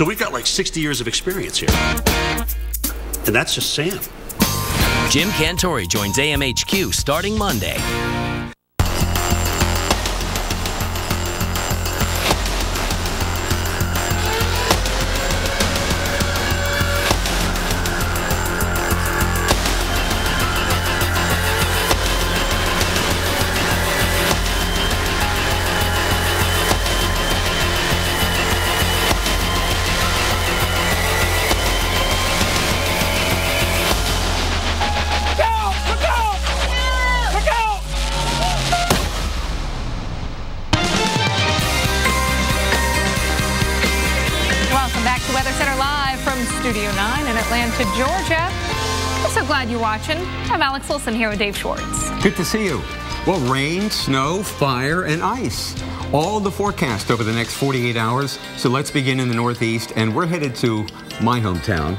So we've got like 60 years of experience here. And that's just Sam. Jim Cantori joins AMHQ starting Monday. Weather Center live from Studio 9 in Atlanta, Georgia. I'm so glad you're watching. I'm Alex Wilson here with Dave Schwartz. Good to see you. Well, rain, snow, fire, and ice. All the forecast over the next 48 hours. So let's begin in the Northeast, and we're headed to my hometown.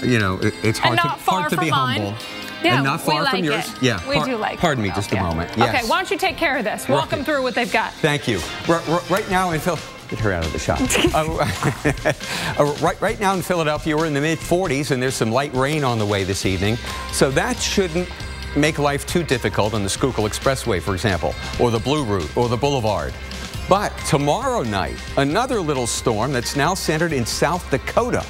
You know, it's hard to be humble. Yeah, and not far from yours. It. Yeah, we do like Pardon me just a moment. Yes. Okay, why don't you take care of this? Walk them through what they've got. Thank you. Right now in get her out of the shot. Right now in Philadelphia, we're in the mid-40s, and there's some light rain on the way this evening. So that shouldn't make life too difficult on the Schuylkill Expressway, for example, or the Blue Route, or the Boulevard. But tomorrow night, another little storm that's now centered in South Dakota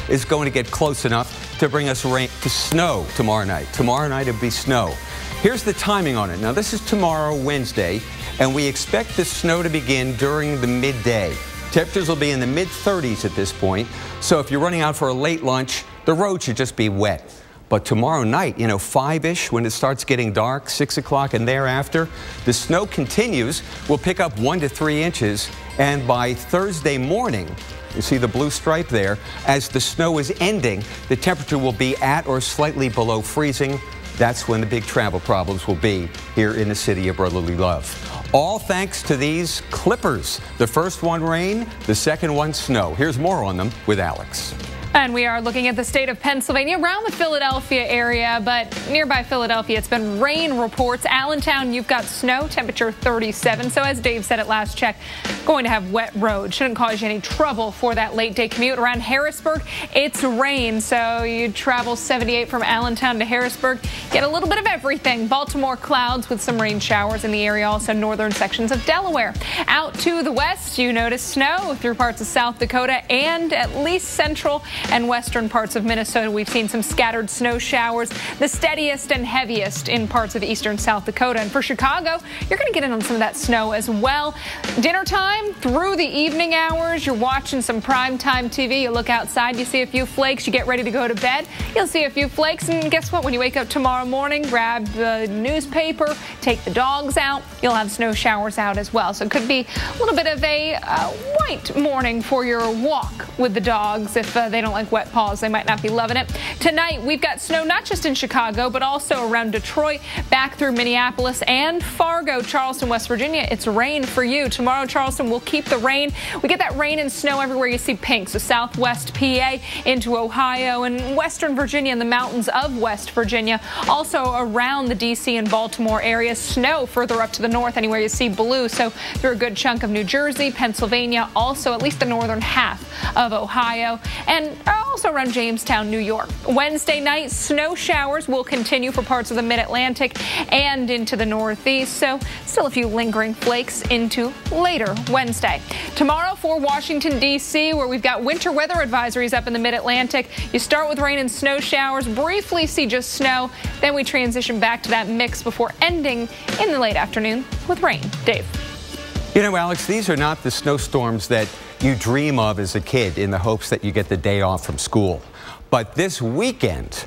is going to get close enough to bring us snow tomorrow night. Tomorrow night it'll be snow. Here's the timing on it. Now, this is tomorrow, Wednesday, and we expect the snow to begin during the midday. Temperatures will be in the mid-30s at this point, so if you're running out for a late lunch, the road should just be wet. But tomorrow night, 5-ish, when it starts getting dark, 6 o'clock and thereafter, the snow continues. We'll pick up 1 to 3 inches, and by Thursday morning, you see the blue stripe there, as the snow is ending, the temperature will be at or slightly below freezing. That's when the big travel problems will be here in the city of brotherly love. All thanks to these clippers. The first one rain, the second one snow. Here's more on them with Alex. And we are looking at the state of Pennsylvania, around the Philadelphia area, but nearby Philadelphia, it's been rain reports. Allentown, you've got snow, temperature 37. So as Dave said at last check, going to have wet roads. Shouldn't cause you any trouble for that late day commute. Around Harrisburg, it's rain, so you travel 78 from Allentown to Harrisburg. Get a little bit of everything. Baltimore, clouds with some rain showers in the area, also northern sections of Delaware. Out to the west, you notice snow through parts of South Dakota and at least central and western parts of Minnesota. We've seen some scattered snow showers, the steadiest and heaviest in parts of eastern South Dakota. And for Chicago, you're going to get in on some of that snow as well. Dinner time through the evening hours, you're watching some primetime TV. You look outside, you see a few flakes, you get ready to go to bed, you'll see a few flakes, and guess what? When you wake up tomorrow morning, grab the newspaper, take the dogs out, you'll have snow showers out as well. So it could be a little bit of a white morning for your walk with the dogs if they don't like wet paws. They might not be loving it. Tonight, we've got snow not just in Chicago, but also around Detroit, back through Minneapolis and Fargo, Charleston, West Virginia. It's rain for you. Tomorrow, Charleston will keep the rain. We get that rain and snow everywhere you see pink. So southwest PA into Ohio and western Virginia and the mountains of West Virginia. Also around the D.C. and Baltimore area. Snow further up to the north anywhere you see blue. So through a good chunk of New Jersey, Pennsylvania, also at least the northern half of Ohio, and also around Jamestown, New York. Wednesday night, snow showers will continue for parts of the mid-Atlantic and into the Northeast, so still a few lingering flakes into later Wednesday. Tomorrow for Washington, D.C., where we've got winter weather advisories up in the mid-Atlantic. You start with rain and snow showers, briefly see just snow, then we transition back to that mix before ending in the late afternoon with rain. Dave. You know, Alex, these are not the snowstorms that you dream of as a kid in the hopes that you get the day off from school. But this weekend,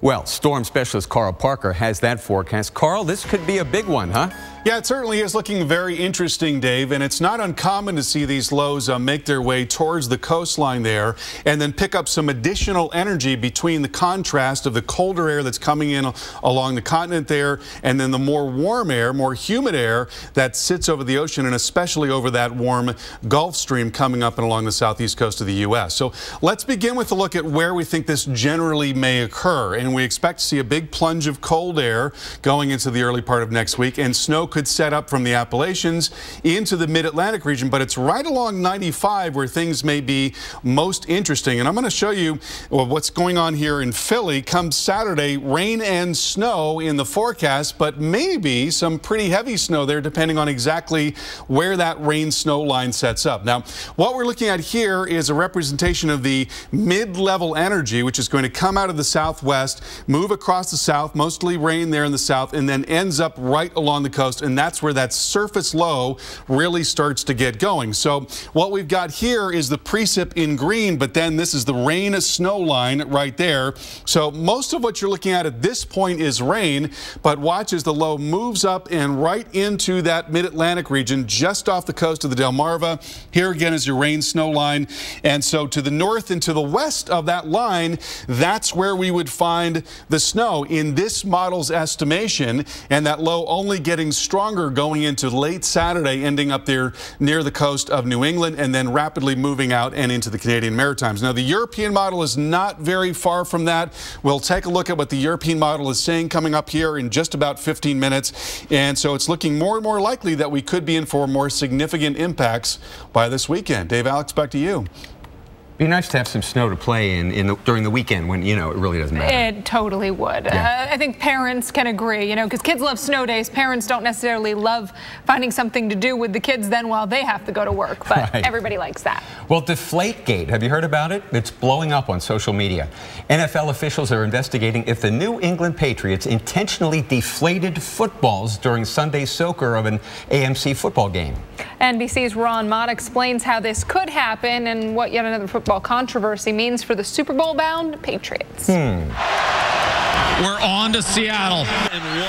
well, storm specialist Carl Parker has that forecast. Carl, this could be a big one, huh? Yeah, it certainly is looking very interesting, Dave, and it's not uncommon to see these lows make their way towards the coastline there and then pick up some additional energy between the contrast of the colder air that's coming in along the continent there and then the more warm air, more humid air that sits over the ocean and especially over that warm Gulf Stream coming up and along the southeast coast of the U.S. So let's begin with a look at where we think this generally may occur, and we expect to see a big plunge of cold air going into the early part of next week and snow could set up from the Appalachians into the mid-Atlantic region, but it's right along 95 where things may be most interesting. And I'm going to show you what's going on here in Philly. Come Saturday, rain and snow in the forecast, but maybe some pretty heavy snow there depending on exactly where that rain-snow line sets up. Now, what we're looking at here is a representation of the mid-level energy, which is going to come out of the southwest, move across the south, mostly rain there in the south, and then ends up right along the coast, and that's where that surface low really starts to get going. So what we've got here is the precip in green, but then this is the rain-snow line right there. So most of what you're looking at this point is rain, but watch as the low moves up and right into that mid-Atlantic region just off the coast of the Delmarva. Here again is your rain-snow line, and so to the north and to the west of that line, that's where we would find the snow in this model's estimation, and that low only getting stronger going into late Saturday, ending up there near the coast of New England and then rapidly moving out and into the Canadian Maritimes. Now, the European model is not very far from that. We'll take a look at what the European model is saying coming up here in just about 15 minutes, and so it's looking more and more likely that we could be in for more significant impacts by this weekend. Dave, Alex, back to you. Be nice to have some snow to play in during the weekend when, you know, it really doesn't matter. It totally would. Yeah. I think parents can agree, you know, because kids love snow days. Parents don't necessarily love finding something to do with the kids then while they have to go to work, but right. Everybody likes that. Well, Deflategate, have you heard about it? It's blowing up on social media. NFL officials are investigating if the New England Patriots intentionally deflated footballs during Sunday's soaker of an AMC football game. NBC's Ron Mott explains how this could happen and what yet another football controversy means for the Super Bowl-bound Patriots. We're on to Seattle.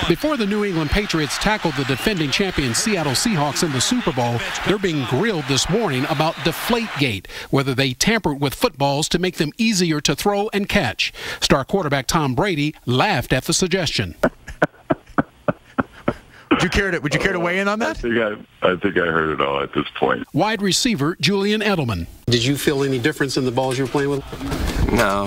Before the New England Patriots tackled the defending champion Seattle Seahawks in the Super Bowl, they're being grilled this morning about Deflategate, whether they tampered with footballs to make them easier to throw and catch. Star quarterback Tom Brady laughed at the suggestion. Would you care to weigh in on that? I think I heard it all at this point. Wide receiver Julian Edelman. Did you feel any difference in the balls you were playing with? No,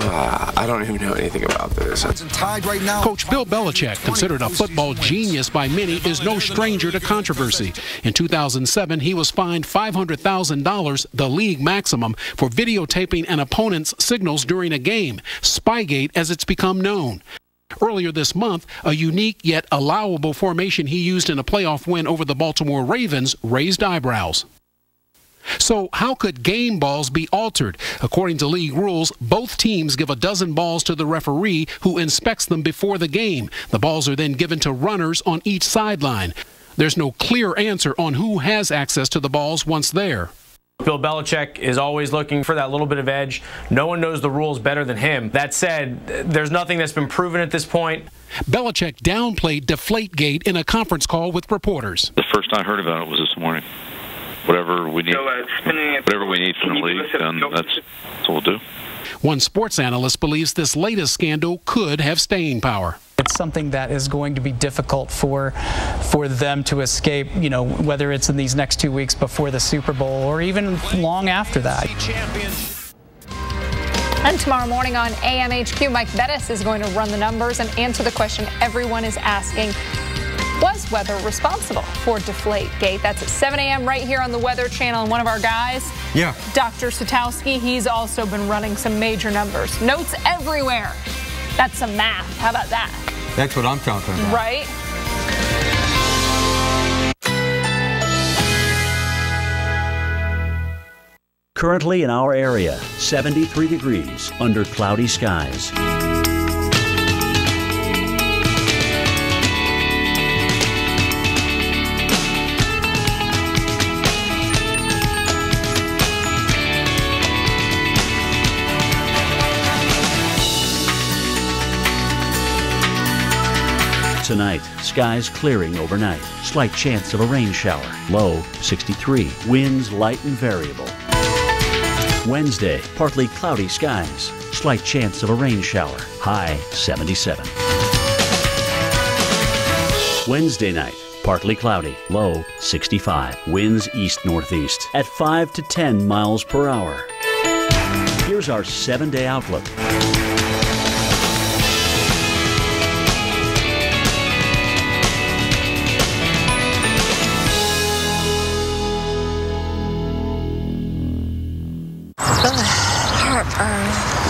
I don't even know anything about this. Tied right now. Coach Bill Belichick, considered a football genius by many, is no stranger to controversy. In 2007, he was fined $500,000, the league maximum, for videotaping an opponent's signals during a game, Spygate as it's become known. Earlier this month, a unique yet allowable formation he used in a playoff win over the Baltimore Ravens raised eyebrows. So how could game balls be altered? According to league rules, both teams give a dozen balls to the referee who inspects them before the game. The balls are then given to runners on each sideline. There's no clear answer on who has access to the balls once there. Bill Belichick is always looking for that little bit of edge. No one knows the rules better than him. That said, there's nothing that's been proven at this point. Belichick downplayed Deflategate in a conference call with reporters. The first I heard about it was this morning. Whatever we need from the league, then that's what we'll do. One sports analyst believes this latest scandal could have staying power. It's something that is going to be difficult for them to escape, you know, whether it's in these next 2 weeks before the Super Bowl or even long after that. And tomorrow morning on AMHQ, Mike Bettis is going to run the numbers and answer the question everyone is asking. Was weather responsible for Deflategate? That's at 7 a.m. right here on the Weather Channel. And one of our guys, Dr. Satowski, he's also been running some major numbers. Notes everywhere. That's some math. How about that? That's what I'm talking about. Right? Currently in our area, 73 degrees under cloudy skies. Tonight, skies clearing overnight. Slight chance of a rain shower. Low 63. Winds light and variable. Wednesday, partly cloudy skies. Slight chance of a rain shower. High 77. Wednesday night, partly cloudy. Low 65. Winds east-northeast at 5 to 10 miles per hour. Here's our 7-day outlook.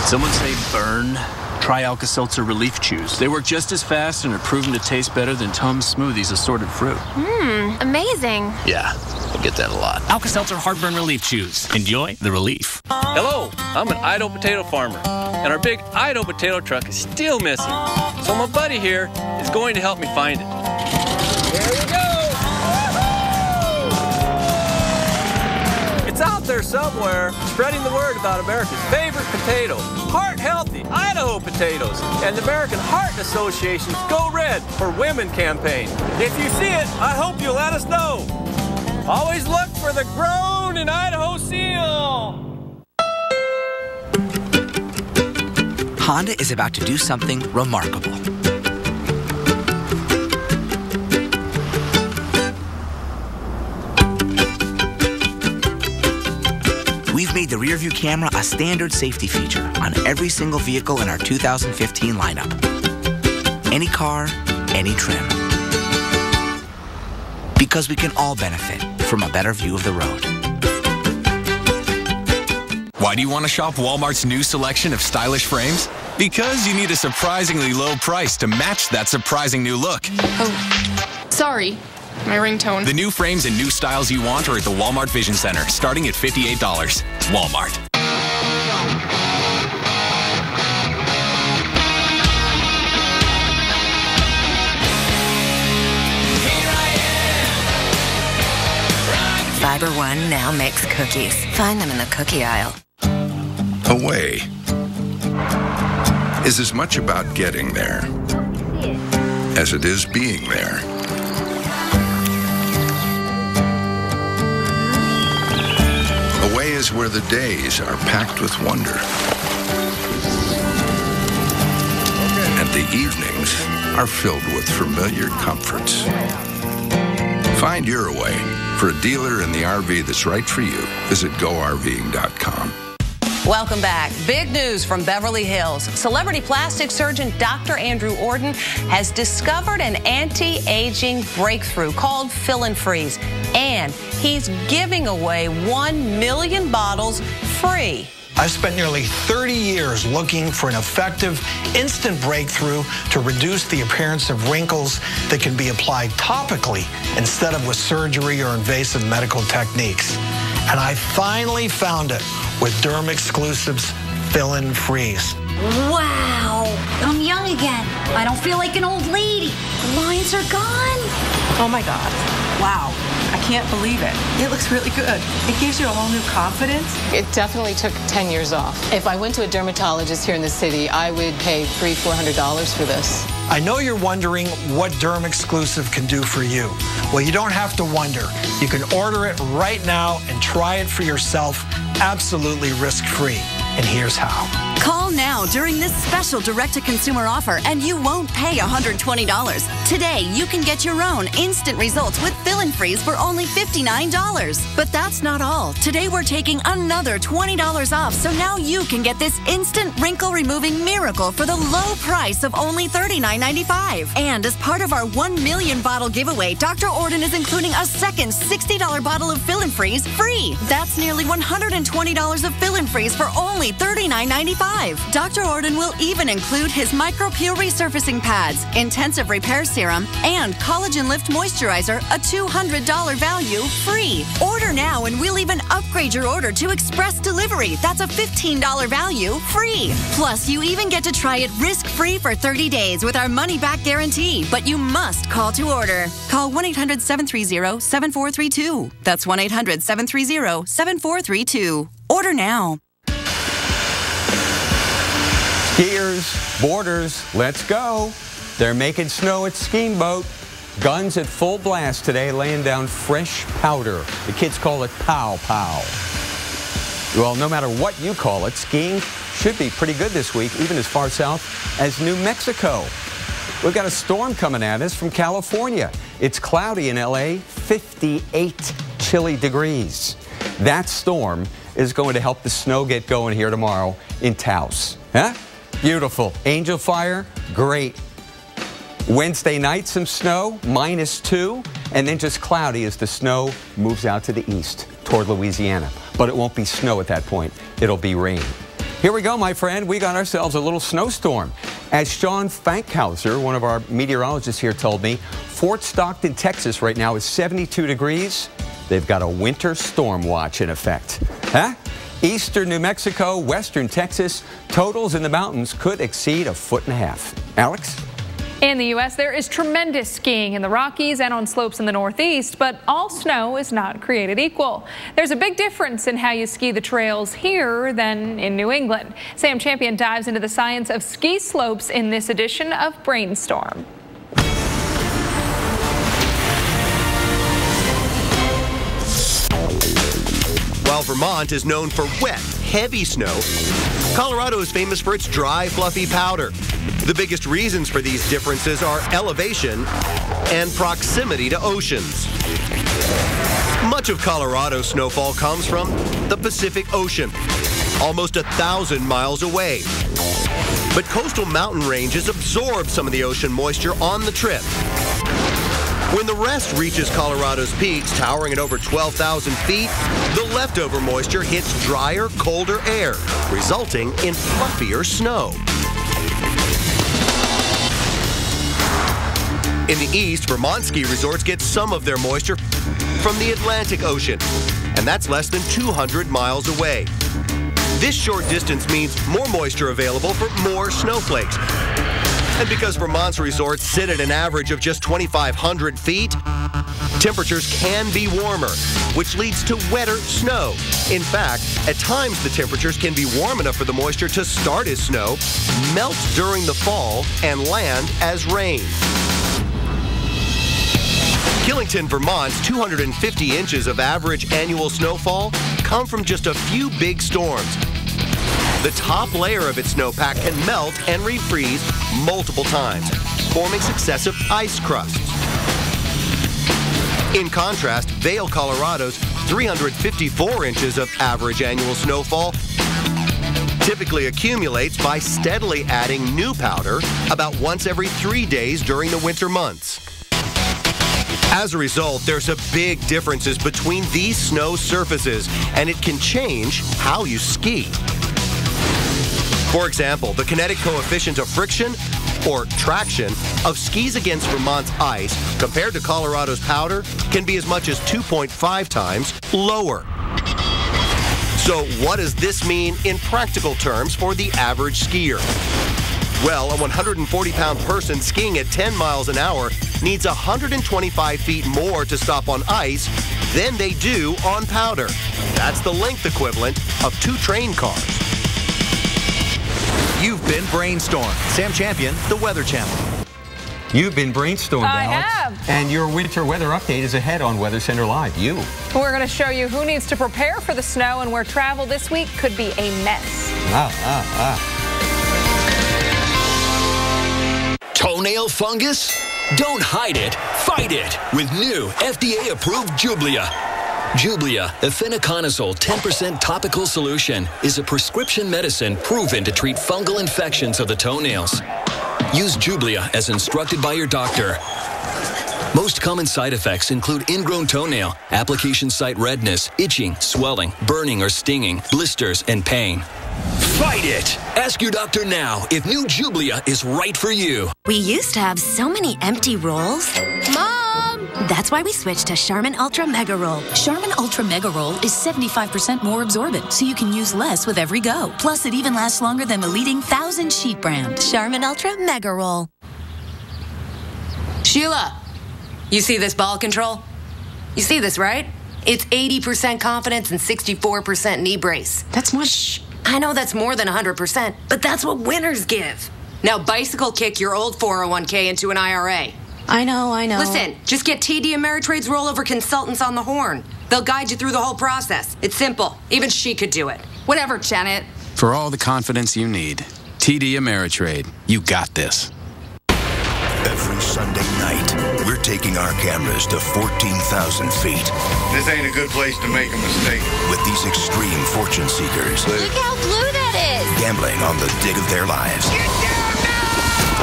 Someone say burn? Try Alka-Seltzer Relief Chews. They work just as fast and are proven to taste better than Tums Smoothies assorted fruit. Amazing. Yeah, I get that a lot. Alka-Seltzer Heartburn Relief Chews. Enjoy the relief. Hello, I'm an Idaho potato farmer, and our big Idaho potato truck is still missing. So my buddy here is going to help me find it. There we go! It's out there somewhere, spreading the word about America's favorite potato, heart-healthy Idaho potatoes, and the American Heart Association's Go Red for Women campaign. If you see it, I hope you'll let us know. Always look for the Grown in Idaho seal. Honda is about to do something remarkable. We've made the rear-view camera a standard safety feature on every single vehicle in our 2015 lineup. Any car, any trim. Because we can all benefit from a better view of the road. Why do you want to shop Walmart's new selection of stylish frames? Because you need a surprisingly low price to match that surprising new look. Oh, sorry. My ringtone. The new frames and new styles you want are at the Walmart Vision Center, starting at $58. Walmart. Fiber One now makes cookies. Find them in the cookie aisle. Away is as much about getting there as it is being there. Away is where the days are packed with wonder. And the evenings are filled with familiar comforts. Find your Away. For a dealer in the RV that's right for you, visit GoRVing.com. Welcome back. Big news from Beverly Hills. Celebrity plastic surgeon Dr. Andrew Ordon has discovered an anti-aging breakthrough called Fill and Freeze. And he's giving away 1 million bottles free. I've spent nearly 30 years looking for an effective, instant breakthrough to reduce the appearance of wrinkles that can be applied topically instead of with surgery or invasive medical techniques. And I finally found it with Derm Exclusives Fill and Freeze. Wow, I'm young again. I don't feel like an old lady. The lines are gone. Oh my God. Wow. I can't believe it. It looks really good. It gives you a whole new confidence. It definitely took 10 years off. If I went to a dermatologist here in the city, I would pay $300-400 for this. I know you're wondering what Derm Exclusive can do for you. Well, you don't have to wonder. You can order it right now and try it for yourself, absolutely risk-free. And here's how. Call now during this special direct-to-consumer offer, and you won't pay $120. Today, you can get your own instant results with Fill and Freeze for only $59. But that's not all. Today, we're taking another $20 off, so now you can get this instant wrinkle-removing miracle for the low price of only $39.95. And as part of our 1 million bottle giveaway, Dr. Ordon is including a second $60 bottle of Fill and Freeze free. That's nearly $120 of Fill and Freeze for only $39.95. Dr. Ordon will even include his MicroPure resurfacing pads, intensive repair serum, and collagen lift moisturizer, a $200 value free. Order now and we'll even upgrade your order to express delivery. That's a $15 value free. Plus, you even get to try it risk-free for 30 days with our money-back guarantee. But you must call to order. Call 1-800-730-7432. That's 1-800-730-7432. Order now. Skiers, boarders, let's go. They're making snow at Skiingboat. Guns at full blast today, laying down fresh powder. The kids call it pow pow. Well, no matter what you call it, skiing should be pretty good this week, even as far south as New Mexico. We've got a storm coming at us from California. It's cloudy in LA, 58 chilly degrees. That storm is going to help the snow get going here tomorrow in Taos. Huh? Beautiful. Angel Fire, great. Wednesday night, some snow, -2, and then just cloudy as the snow moves out to the east toward Louisiana. But it won't be snow at that point. It'll be rain. Here we go, my friend. We got ourselves a little snowstorm. As Sean Fankhauser, one of our meteorologists here, told me, Fort Stockton, Texas right now is 72 degrees. They've got a winter storm watch in effect. Huh? Eastern New Mexico, western Texas, totals in the mountains could exceed 1.5 feet. Alex? In the U.S., there is tremendous skiing in the Rockies and on slopes in the Northeast, but all snow is not created equal. There's a big difference in how you ski the trails here than in New England. Sam Champion dives into the science of ski slopes in this edition of Brainstorm. While Vermont is known for wet, heavy snow, Colorado is famous for its dry, fluffy powder. The biggest reasons for these differences are elevation and proximity to oceans. Much of Colorado's snowfall comes from the Pacific Ocean, almost 1,000 miles away. But coastal mountain ranges absorb some of the ocean moisture on the trip. When the rest reaches Colorado's peaks, towering at over 12,000 feet, the leftover moisture hits drier, colder air, resulting in fluffier snow. In the east, Vermont ski resorts get some of their moisture from the Atlantic Ocean, and that's less than 200 miles away. This short distance means more moisture available for more snowflakes. And because Vermont's resorts sit at an average of just 2,500 feet, temperatures can be warmer, which leads to wetter snow. In fact, at times the temperatures can be warm enough for the moisture to start as snow, melt during the fall, and land as rain. Killington, Vermont's 250 inches of average annual snowfall come from just a few big storms. The top layer of its snowpack can melt and refreeze multiple times, forming successive ice crusts. In contrast, Vail, Colorado's 354 inches of average annual snowfall typically accumulates by steadily adding new powder about once every 3 days during the winter months. As a result, there's a big differences between these snow surfaces, and it can change how you ski. For example, the kinetic coefficient of friction, or traction, of skis against Vermont's ice compared to Colorado's powder can be as much as 2.5 times lower. So what does this mean in practical terms for the average skier? Well, a 140-pound person skiing at 10 miles an hour needs 125 feet more to stop on ice than they do on powder. That's the length equivalent of 2 train cars. You've been Brainstorm. Sam Champion, the Weather Channel. You've been brainstormed, Alex. Have. And your winter weather update is ahead on Weather Center Live. We're going to show you who needs to prepare for the snow and where travel this week could be a mess. Toenail fungus? Don't hide it, fight it with new FDA-approved Jublia. Jublia, efinaconazole 10% topical solution, is a prescription medicine proven to treat fungal infections of the toenails. Use Jublia as instructed by your doctor. Most common side effects include ingrown toenail, application site redness, itching, swelling, burning or stinging, blisters, and pain. Fight it! Ask your doctor now if new Jublia is right for you. We used to have so many empty rolls. Mom! That's why we switched to Charmin Ultra Mega Roll. Charmin Ultra Mega Roll is 75% more absorbent, so you can use less with every go. Plus, it even lasts longer than the leading 1000 sheet brand. Charmin Ultra Mega Roll. Sheila, you see this ball control? You see this, right? It's 80% confidence and 64% knee brace. That's much. I know that's more than 100%, but that's what winners give. Now bicycle kick your old 401k into an IRA. I know. Listen, just get TD Ameritrade's rollover consultants on the horn. They'll guide you through the whole process. It's simple. Even she could do it. Whatever, Janet. For all the confidence you need, TD Ameritrade. You got this. Every Sunday night, we're taking our cameras to 14,000 feet. This ain't a good place to make a mistake. With these extreme fortune seekers. Look how blue that is. Gambling on the dig of their lives. Get down now!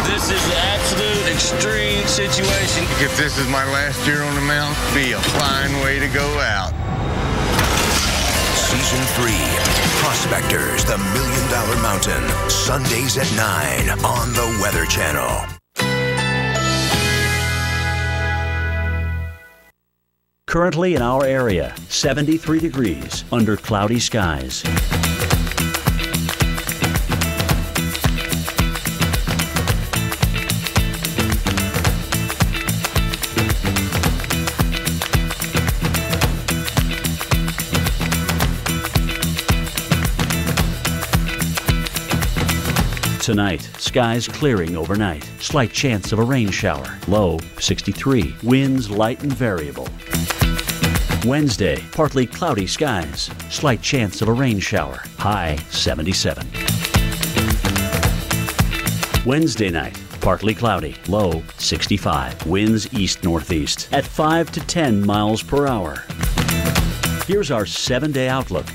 This is an absolute extreme situation. If this is my last year on the mountain, be a fine way to go out. See Season 3, Prospectors, the $1 Million Mountain, Sundays at 9 on the Weather Channel. Currently in our area, 73 degrees under cloudy skies. Tonight, skies clearing overnight. Slight chance of a rain shower. Low 63. Winds light and variable. Wednesday, partly cloudy skies. Slight chance of a rain shower. High 77. Wednesday night, partly cloudy. Low 65. Winds east-northeast at 5 to 10 miles per hour. Here's our 7-day outlook.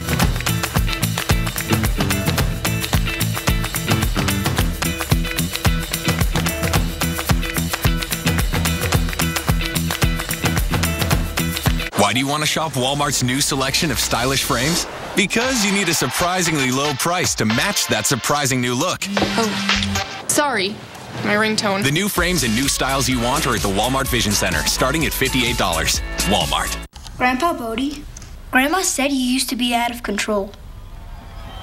Why do you want to shop Walmart's new selection of stylish frames? Because you need a surprisingly low price to match that surprising new look. Oh, sorry. My ringtone. The new frames and new styles you want are at the Walmart Vision Center, starting at $58. Walmart. Grandpa Bodie, Grandma said you used to be out of control.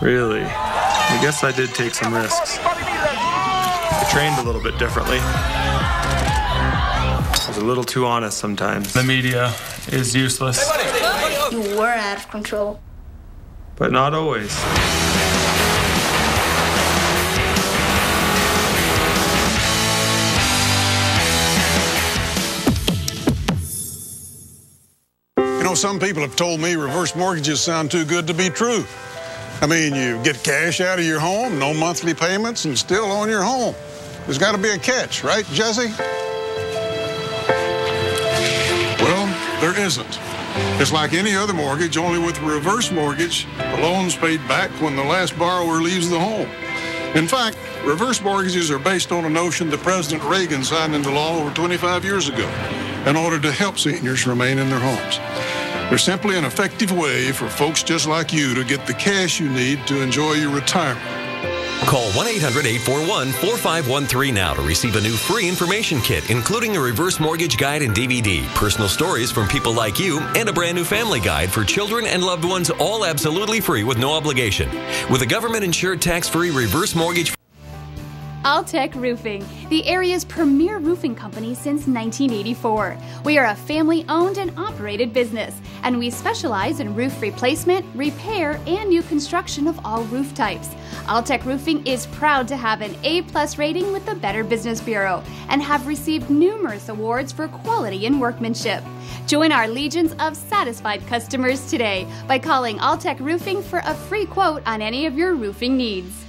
Really? I guess I did take some risks. I trained a little bit differently. I was a little too honest sometimes. The media is useless. You were out of control. But not always. You know, some people have told me reverse mortgages sound too good to be true. I mean, you get cash out of your home, no monthly payments, and still own your home. There's got to be a catch, right, Jesse? Well, there isn't. It's like any other mortgage, only with a reverse mortgage, the loan's paid back when the last borrower leaves the home. In fact, reverse mortgages are based on a notion that President Reagan signed into law over 25 years ago in order to help seniors remain in their homes. They're simply an effective way for folks just like you to get the cash you need to enjoy your retirement. Call 1-800-841-4513 now to receive a new free information kit, including a reverse mortgage guide and DVD, personal stories from people like you, and a brand new family guide for children and loved ones, all absolutely free with no obligation. With a government-insured tax-free reverse mortgage. Alltech Roofing, the area's premier roofing company since 1984. We are a family-owned and operated business, and we specialize in roof replacement, repair, and new construction of all roof types. Alltech Roofing is proud to have an A+ rating with the Better Business Bureau and have received numerous awards for quality and workmanship. Join our legions of satisfied customers today by calling Alltech Roofing for a free quote on any of your roofing needs.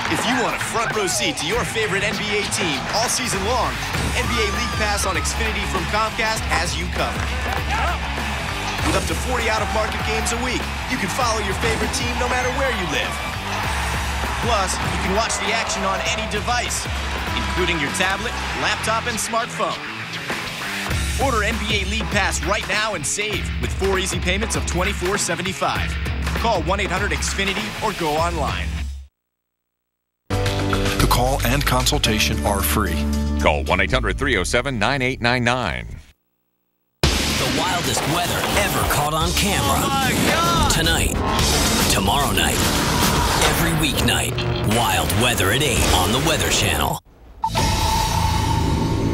If you want a front row seat to your favorite NBA team all season long, NBA League Pass on Xfinity from Comcast has you covered. With up to 40 out-of-market games a week, you can follow your favorite team no matter where you live. Plus, you can watch the action on any device, including your tablet, laptop, and smartphone. Order NBA League Pass right now and save with 4 easy payments of $24.75. Call 1-800-XFINITY or go online. The call and consultation are free. Call 1-800-307-9899. The wildest weather ever caught on camera. Oh my God! Tonight, tomorrow night, every weeknight. Wild weather at 8 on the Weather Channel.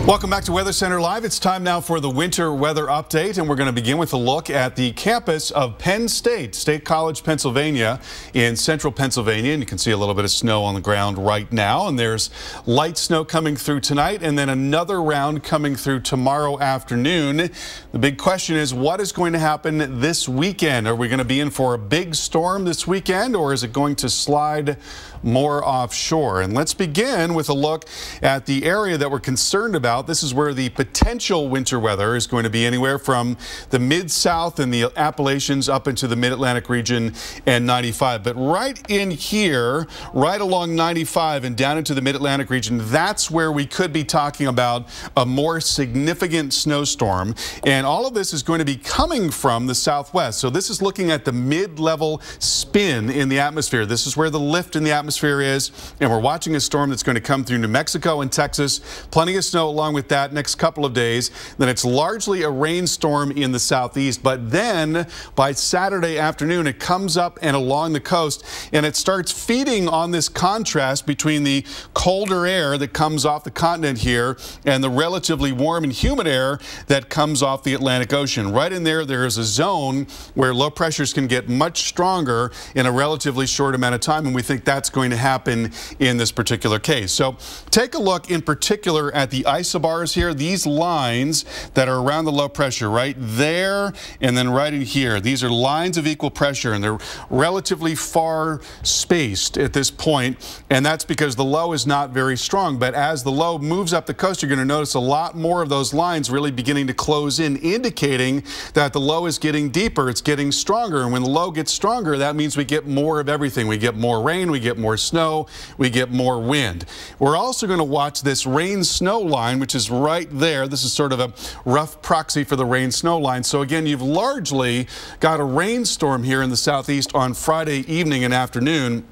Welcome back to Weather Center Live. It's time now for the winter weather update, and we're going to begin with a look at the campus of Penn State, State College, Pennsylvania, in central Pennsylvania. And you can see a little bit of snow on the ground right now, and there's light snow coming through tonight, and then another round coming through tomorrow afternoon. The big question is, what is going to happen this weekend? Are we going to be in for a big storm this weekend, or is it going to slide more offshore. And let's begin with a look at the area that we're concerned about. This is where the potential winter weather is going to be anywhere from the Mid-South and the Appalachians up into the Mid-Atlantic region and 95. But right in here, right along 95 and down into the Mid-Atlantic region, that's where we could be talking about a more significant snowstorm. And all of this is going to be coming from the southwest. So this is looking at the mid-level spin in the atmosphere. This is where the lift in the atmosphere is. And we're watching a storm that's going to come through New Mexico and Texas. Plenty of snow along with that next couple of days. Then it's largely a rainstorm in the southeast. But then by Saturday afternoon, it comes up and along the coast, and it starts feeding on this contrast between the colder air that comes off the continent here and the relatively warm and humid air that comes off the Atlantic Ocean. Right in there, there is a zone where low pressures can get much stronger in a relatively short amount of time, and we think that's going to happen in this particular case. So take a look in particular at the isobars here, these lines that are around the low pressure right there and then right in here. These are lines of equal pressure, and they're relatively far spaced at this point, and that's because the low is not very strong. But as the low moves up the coast, you're going to notice a lot more of those lines really beginning to close in, indicating that the low is getting deeper, it's getting stronger. And when the low gets stronger, that means we get more of everything. We get more rain, we get more snow, we get more wind. We're also going to watch this rain-snow line, which is right there. This is sort of a rough proxy for the rain-snow line. So again, you've largely got a rainstorm here in the southeast on Friday evening and afternoon.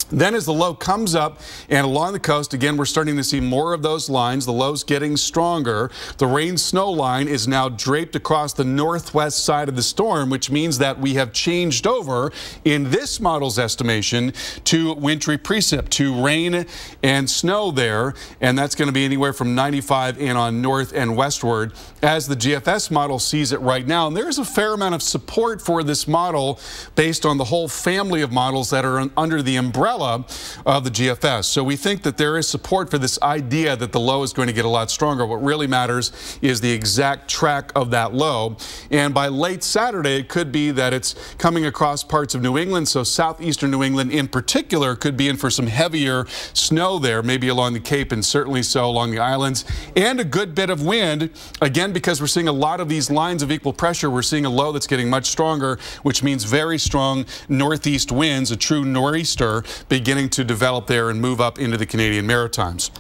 Then as the low comes up and along the coast, again, we're starting to see more of those lines. The low's getting stronger. The rain-snow line is now draped across the northwest side of the storm, which means that we have changed over in this model's estimation to wintry precip, to rain and snow there. And that's going to be anywhere from 95 and on north and westward as the GFS model sees it right now. And there's a fair amount of support for this model based on the whole family of models that are under the umbrella of the GFS. So we think that there is support for this idea that the low is going to get a lot stronger. What really matters is the exact track of that low. And by late Saturday, it could be that it's coming across parts of New England. So southeastern New England in particular could be in for some heavier snow there, maybe along the Cape and certainly so along the islands, and a good bit of wind. Again, because we're seeing a lot of these lines of equal pressure, we're seeing a low that's getting much stronger, which means very strong northeast winds, a true nor'easter, beginning to develop there and move up into the Canadian Maritimes.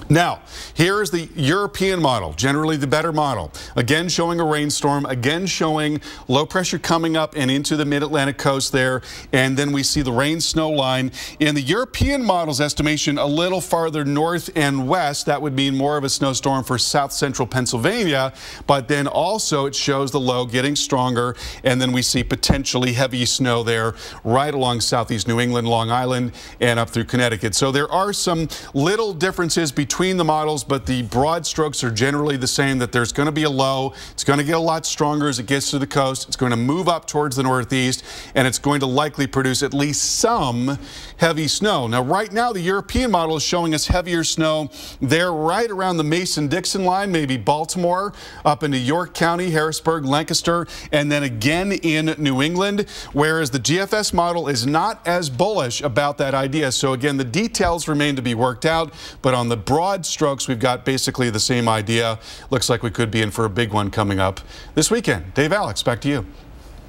Now, here is the European model, generally the better model. Again, showing a rainstorm, again showing low pressure coming up and into the mid-Atlantic coast there, and then we see the rain-snow line. In the European model's estimation, a little farther north and west, that would mean more of a snowstorm for south-central Pennsylvania, but then also it shows the low getting stronger, and then we see potentially heavy snow there right along southeast New England, Long Island, and up through Connecticut. So there are some little differences between the models, but the broad strokes are generally the same, that there's going to be a low. It's going to get a lot stronger as it gets to the coast. It's going to move up towards the northeast, and it's going to likely produce at least some heavy snow. Now, right now, the European model is showing us heavier snow there right around the Mason-Dixon line, maybe Baltimore, up into York County, Harrisburg, Lancaster, and then again in New England, whereas the GFS model is not as bullish about that idea. So again, the details remain to be worked out, but on the broad strokes, we've got basically the same idea. Looks like we could be in for a big one coming up this weekend. Dave, Alex, back to you.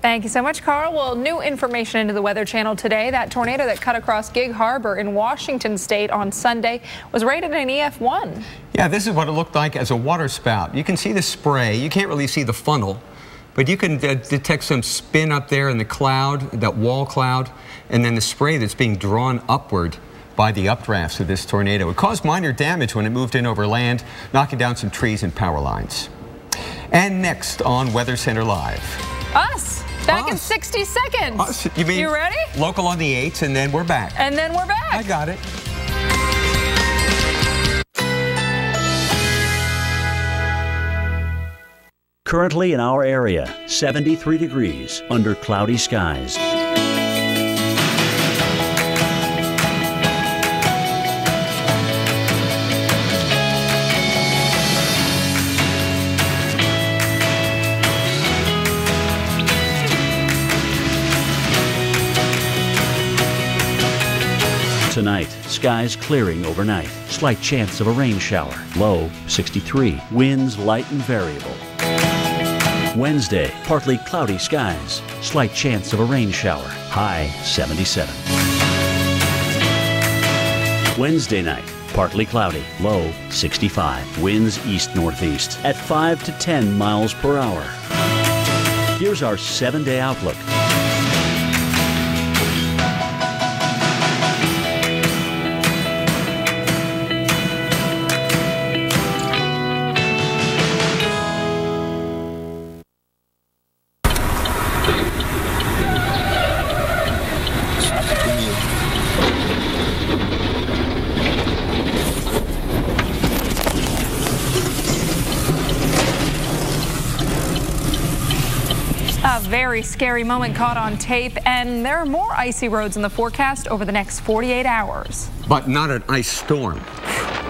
Thank you so much, Carl. Well, new information into the Weather Channel today. That tornado that cut across Gig Harbor in Washington State on Sunday was rated an EF1. Yeah, this is what it looked like as a water spout. You can see the spray. You can't really see the funnel, but you can detect some spin up there in the cloud, that wall cloud, and then the spray that's being drawn upward by the updrafts of this tornado. It caused minor damage when it moved in over land, knocking down some trees and power lines. And next on Weather Center Live. Us. Back in 60 seconds. Us. You mean you ready? Local on the 8s, and then we're back. And then we're back. I got it. Currently in our area, 73 degrees under cloudy skies. Tonight, skies clearing overnight. Slight chance of a rain shower. Low 63. Winds light and variable. Wednesday, partly cloudy skies. Slight chance of a rain shower. High 77. Wednesday night, partly cloudy. Low 65. Winds east-northeast at 5 to 10 miles per hour. Here's our 7-day outlook. A very scary moment caught on tape, and there are more icy roads in the forecast over the next 48 hours. But not an ice storm.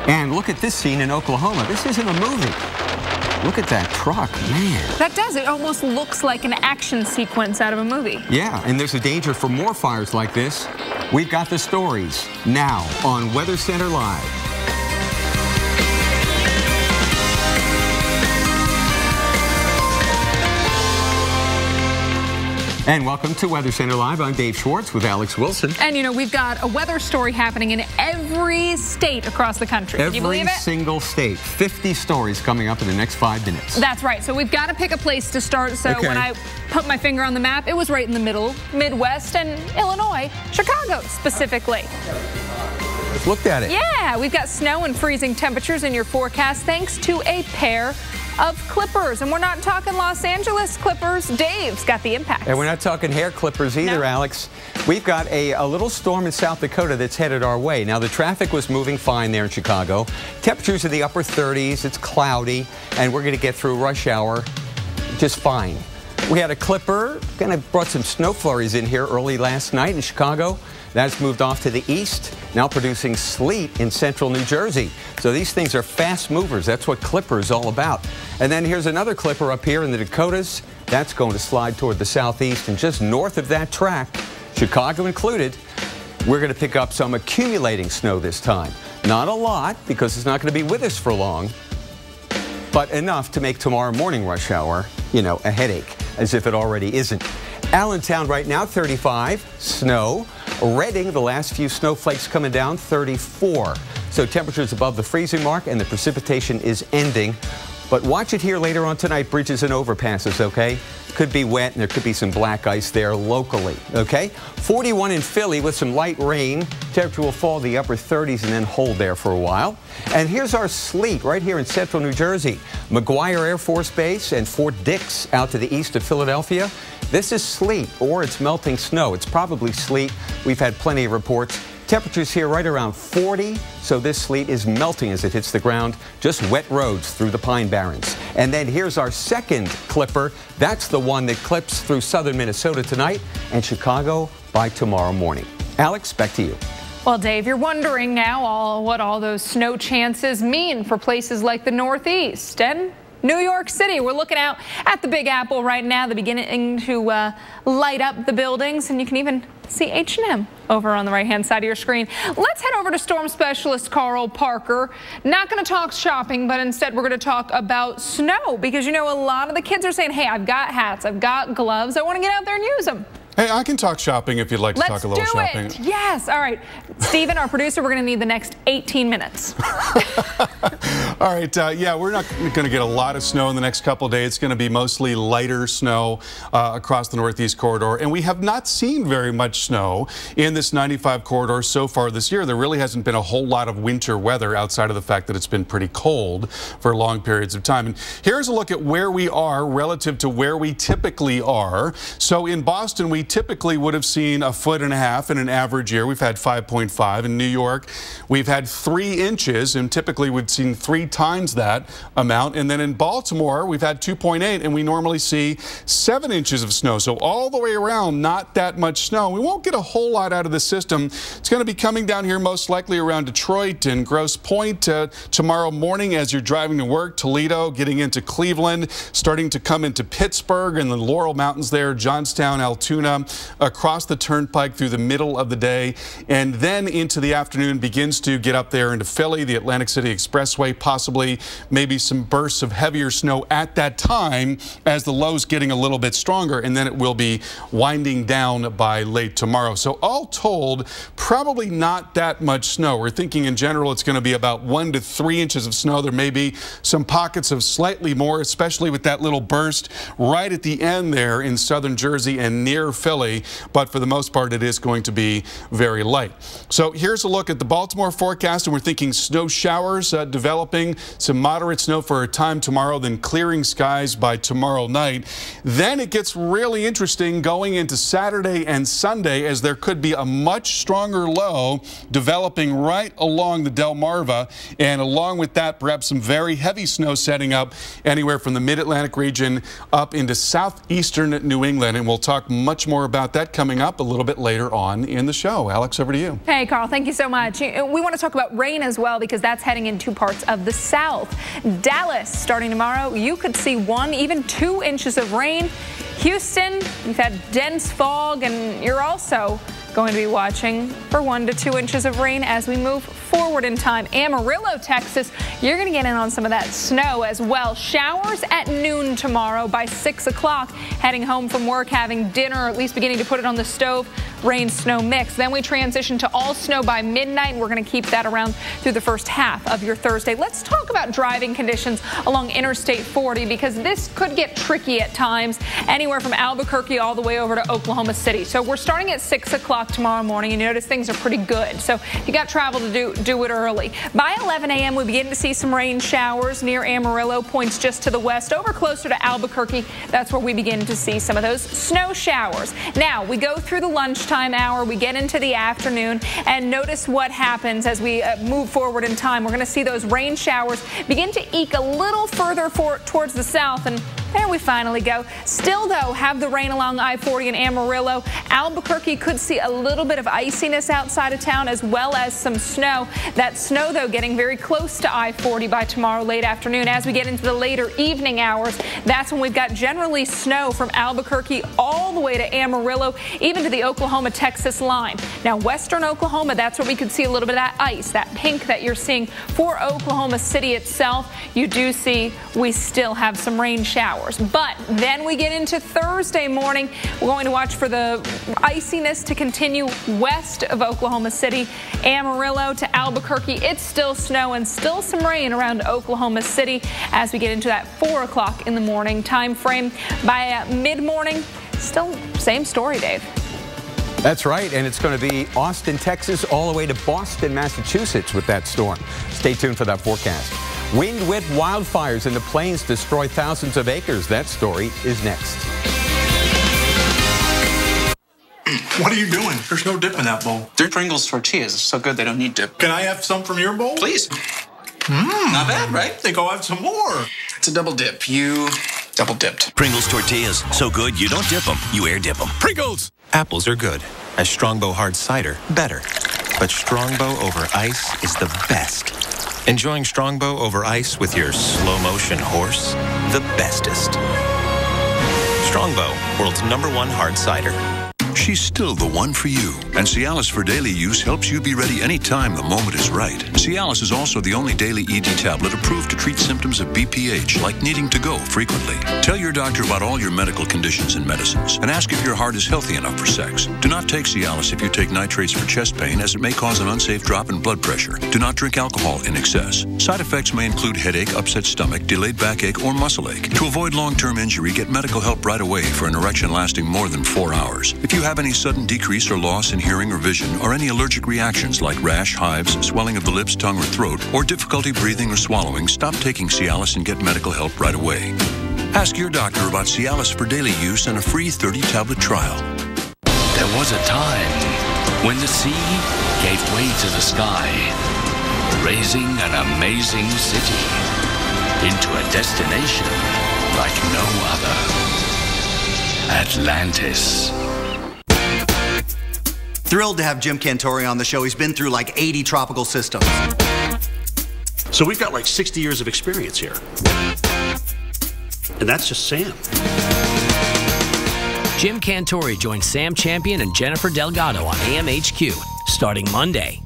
And look at this scene in Oklahoma. This isn't a movie. Look at that truck, man. That does. It almost looks like an action sequence out of a movie. Yeah, and there's a danger for more fires like this. We've got the stories now on Weather Center Live. And welcome to Weather Center Live. I'm Dave Schwartz with Alex Wilson. And you know, we've got a weather story happening in every state across the country. Can you believe it? Every single state. 50 stories coming up in the next 5 minutes. That's right. So we've got to pick a place to start. So when I put my finger on the map, it was right in the middle, Midwest and Illinois, Chicago specifically. Let's look at it. Yeah, we've got snow and freezing temperatures in your forecast thanks to a pair of clippers. And we're not talking Los Angeles clippers. Dave's got the impact. And we're not talking hair clippers either, Alex. We've got a little storm in South Dakota that's headed our way. Now, the traffic was moving fine there in Chicago. Temperatures in the upper 30s. It's cloudy, and we're going to get through rush hour just fine. We had a clipper, kind of brought some snow flurries in here early last night in Chicago. That's moved off to the east, now producing sleet in central New Jersey. So these things are fast movers. That's what clipper is all about. And then here's another clipper up here in the Dakotas. That's going to slide toward the southeast, and just north of that track, Chicago included, we're going to pick up some accumulating snow this time. Not a lot, because it's not going to be with us for long, but enough to make tomorrow morning rush hour, you know, a headache, as if it already isn't. Allentown right now, 35, snow. Reading, the last few snowflakes coming down, 34. So temperatures above the freezing mark, and the precipitation is ending. But watch it here later on tonight, bridges and overpasses, okay? Could be wet, and there could be some black ice there locally, okay? 41 in Philly with some light rain. Temperature will fall to the upper 30s and then hold there for a while. And here's our sleet right here in central New Jersey. McGuire Air Force Base and Fort Dix out to the east of Philadelphia. This is sleet, or it's melting snow. It's probably sleet. We've had plenty of reports. Temperatures here right around 40, so this sleet is melting as it hits the ground. Just wet roads through the Pine Barrens. And then here's our second clipper. That's the one that clips through southern Minnesota tonight and Chicago by tomorrow morning. Alex, back to you. Well, Dave, you're wondering now what all those snow chances mean for places like the Northeast and New York City. We're looking out at the Big Apple right now. They're beginning to light up the buildings, and you can even see H&M over on the right-hand side of your screen. Let's head over to storm specialist Carl Parker. Not going to talk shopping, but instead we're going to talk about snow, because, you know, a lot of the kids are saying, hey, I've got hats, I've got gloves, I want to get out there and use them. Hey, I can talk shopping if you'd like to talk a little shopping. Let's do it. Yes. All right. Stephen, our producer, we're going to need the next 18 minutes. All right. Yeah, we're not going to get a lot of snow in the next couple of days. It's going to be mostly lighter snow across the Northeast corridor. And we have not seen very much snow in this 95 corridor so far this year. There really hasn't been a whole lot of winter weather outside of the fact that it's been pretty cold for long periods of time. And here's a look at where we are relative to where we typically are. So in Boston, we typically would have seen 1.5 feet in an average year. We've had 5.5. In New York, we've had 3 inches, and typically we've seen 3 times that amount. And then in Baltimore, we've had 2.8, and we normally see 7 inches of snow. So all the way around, not that much snow. We won't get a whole lot out of the system. It's going to be coming down here most likely around Detroit and Grosse Pointe tomorrow morning as you're driving to work. Toledo, getting into Cleveland, starting to come into Pittsburgh and the Laurel Mountains there, Johnstown, Altoona, across the turnpike through the middle of the day. And then then into the afternoon begins to get up there into Philly, the Atlantic City Expressway, possibly maybe some bursts of heavier snow at that time as the low's getting a little bit stronger, and then it will be winding down by late tomorrow. So all told, probably not that much snow. We're thinking in general it's going to be about 1 to 3 inches of snow. There may be some pockets of slightly more, especially with that little burst right at the end there in southern Jersey and near Philly, but for the most part it is going to be very light. So here's a look at the Baltimore forecast, and we're thinking snow showers developing, some moderate snow for a time tomorrow, then clearing skies by tomorrow night. Then it gets really interesting going into Saturday and Sunday, as there could be a much stronger low developing right along the Delmarva, and along with that perhaps some very heavy snow setting up anywhere from the mid-Atlantic region up into southeastern New England, and we'll talk much more about that coming up a little bit later on in the show. Alex, over to you. Hey, Carl, thank you so much. We want to talk about rain as well, because that's heading in 2 parts of the south. Dallas, starting tomorrow, you could see 1, even 2 inches of rain. Houston, you've had dense fog, and you're also going to be watching for 1 to 2 inches of rain as we move forward in time. Amarillo, Texas, you're going to get in on some of that snow as well. Showers at noon tomorrow. By 6 o'clock, heading home from work, having dinner, or at least beginning to put it on the stove, rain-snow mix. Then we transition to all snow by midnight. We're going to keep that around through the first half of your Thursday. Let's talk about driving conditions along Interstate 40, because this could get tricky at times, anywhere from Albuquerque all the way over to Oklahoma City. So we're starting at 6 o'clock tomorrow morning, and you notice things are pretty good. So if you got travel to do it early. By 11 a.m., we begin to see some rain showers near Amarillo, points just to the west. Over closer to Albuquerque, that's where we begin to see some of those snow showers. Now, we go through the lunchtime hour, we get into the afternoon, and notice what happens as we move forward in time. We're going to see those rain showers begin to eke a little further towards the south, and there we finally go. Still, though, have the rain along I-40 in Amarillo. Albuquerque could see a little bit of iciness outside of town, as well as some snow. That snow, though, getting very close to I-40 by tomorrow late afternoon. As we get into the later evening hours, that's when we've got generally snow from Albuquerque all the way to Amarillo, even to the Oklahoma-Texas line. Now, western Oklahoma, that's where we could see a little bit of that ice, that pink that you're seeing. For Oklahoma City itself, you do see we still have some rain showers. But then we get into Thursday morning. We're going to watch for the iciness to continue west of Oklahoma City, Amarillo to Albuquerque. It's still snow and still some rain around Oklahoma City as we get into that 4 o'clock in the morning time frame. By mid-morning, still same story, Dave. That's right, and it's going to be Austin, Texas, all the way to Boston, Massachusetts with that storm. Stay tuned for that forecast. Wind-whipped wildfires in the plains destroy thousands of acres. That story is next. What are you doing? There's no dip in that bowl. They're Pringles tortillas. It's so good they don't need dip. Can I have some from your bowl? Please. Not bad, right? I think I'll have some more. It's a double dip. You double dipped. Pringles tortillas. So good you don't dip them, you air dip them. Pringles! Apples are good. A Strongbow hard cider, better. But Strongbow over ice is the best. Enjoying Strongbow over ice with your slow-motion horse? The bestest. Strongbow, world's #1 hard cider. She's still the one for you, and Cialis for daily use helps you be ready anytime the moment is right. Cialis is also the only daily ED tablet approved to treat symptoms of BPH, like needing to go frequently. Tell your doctor about all your medical conditions and medicines, and ask if your heart is healthy enough for sex. Do not take Cialis if you take nitrates for chest pain, as it may cause an unsafe drop in blood pressure. Do not drink alcohol in excess. Side effects may include headache, upset stomach, delayed backache, or muscle ache. To avoid long-term injury, get medical help right away for an erection lasting more than 4 hours. If you have any sudden decrease or loss in hearing or vision, or any allergic reactions like rash, hives, swelling of the lips, tongue, or throat, or difficulty breathing or swallowing, stop taking Cialis and get medical help right away. Ask your doctor about Cialis for daily use and a free 30-tablet trial. There was a time when the sea gave way to the sky, raising an amazing city into a destination like no other. Atlantis. Thrilled to have Jim Cantore on the show. He's been through like 80 tropical systems. So we've got like 60 years of experience here. And that's just Sam. Jim Cantore joins Sam Champion and Jennifer Delgado on AMHQ. starting Monday.